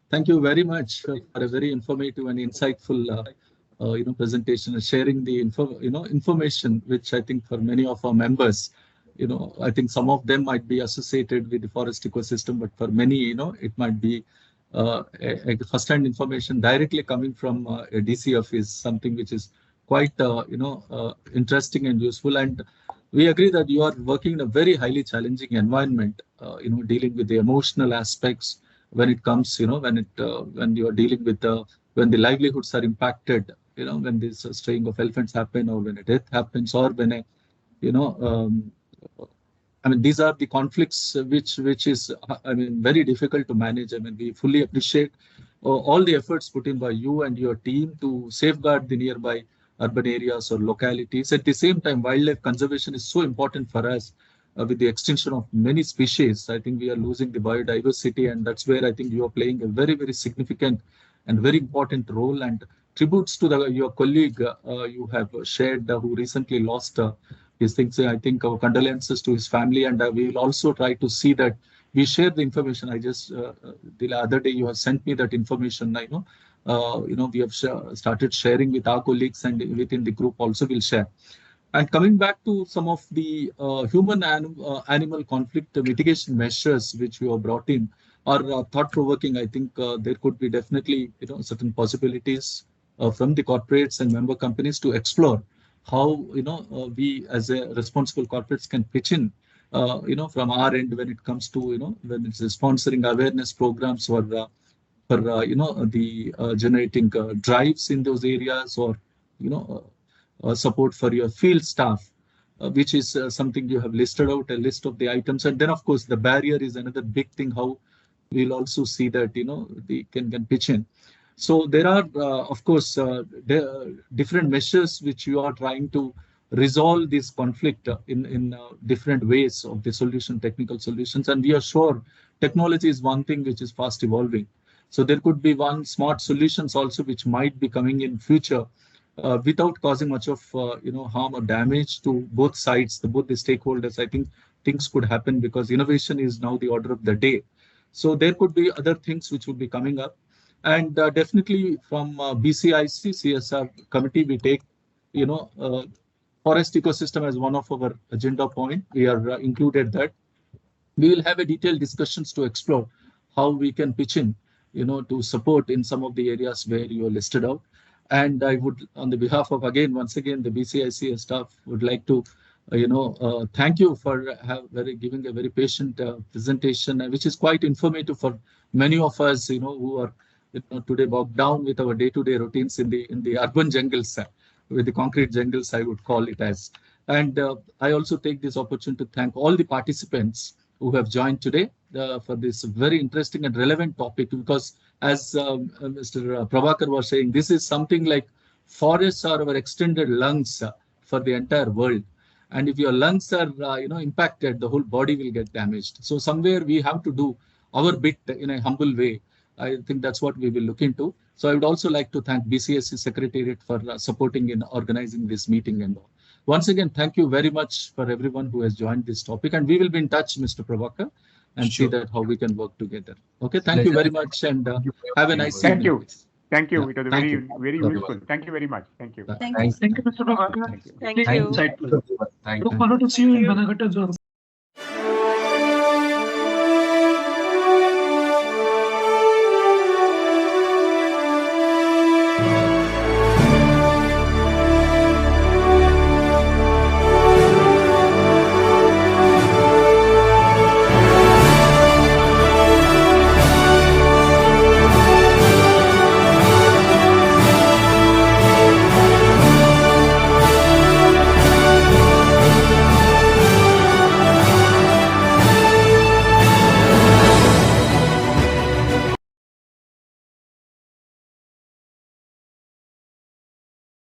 thank you very much for a very informative and insightful presentation and sharing the information, which I think for many of our members, I think some of them might be associated with the forest ecosystem, but for many, it might be a first-hand information directly coming from a DCF is something which is quite interesting and useful. And we agree that you are working in a very highly challenging environment, dealing with the emotional aspects when it comes, when you are dealing with when the livelihoods are impacted, when this straying of elephants happen, or when a death happens, or when a, I mean, these are the conflicts which is, I mean, very difficult to manage. I mean, we fully appreciate all the efforts put in by you and your team to safeguard the nearby urban areas or localities. At the same time, wildlife conservation is so important for us with the extinction of many species. I think we are losing the biodiversity, and that's where I think you are playing a very, very significant and very important role. And tributes to your colleague you have shared who recently lost his things. I think our condolences to his family, and we will also try to see that we share the information. I just the other day you have sent me that information. we have started sharing with our colleagues, and within the group also we'll share. And coming back to some of the human animal conflict mitigation measures which we have brought in are thought-provoking. I think there could be definitely certain possibilities from the corporates and member companies to explore how we as a responsible corporates can pitch in from our end when it comes to when it's sponsoring awareness programs for the generating drives in those areas, or support for your field staff, which is something you have listed out, a list of the items. And then of course the barrier is another big thing, how we'll also see that they can pitch in. So there are of course different measures which you are trying to resolve this conflict in different ways of the solution, technical solutions. And we are sure technology is one thing which is fast evolving. So there could be one smart solutions also which might be coming in future without causing much of harm or damage to both sides, both the stakeholders. I think things could happen because innovation is now the order of the day. So there could be other things which would be coming up. And definitely from BCIC CSR committee, we take forest ecosystem as one of our agenda point. We are included that. We will have a detailed discussions to explore how we can pitch in to support in some of the areas where you are listed out. And I would, on the behalf of, once again, the BCIC staff, would like to, thank you for giving a very patient presentation, which is quite informative for many of us, who are today bogged down with our day-to-day routines in the urban jungles, with the concrete jungles, I would call it as. And I also take this opportunity to thank all the participants who have joined today for this very interesting and relevant topic, because as Mr. Prabhakar was saying, this is something like forests are our extended lungs for the entire world. And if your lungs are impacted, the whole body will get damaged. So somewhere we have to do our bit in a humble way. I think that's what we will look into. So I would also like to thank BCSC Secretariat for supporting in organizing this meeting and all. Once again, thank you very much for everyone who has joined this topic, and we will be in touch, Mr. Prabhakar, and see that how we can work together. Okay, thank you very much, and have a nice evening. Thank you. Thank you. Yeah, It was very useful. Thank you very much. Thank you. Thank you, Mr. Prabhakar. Thank you. Insightful. Thank Look you. forward to see you in Bannerghatta.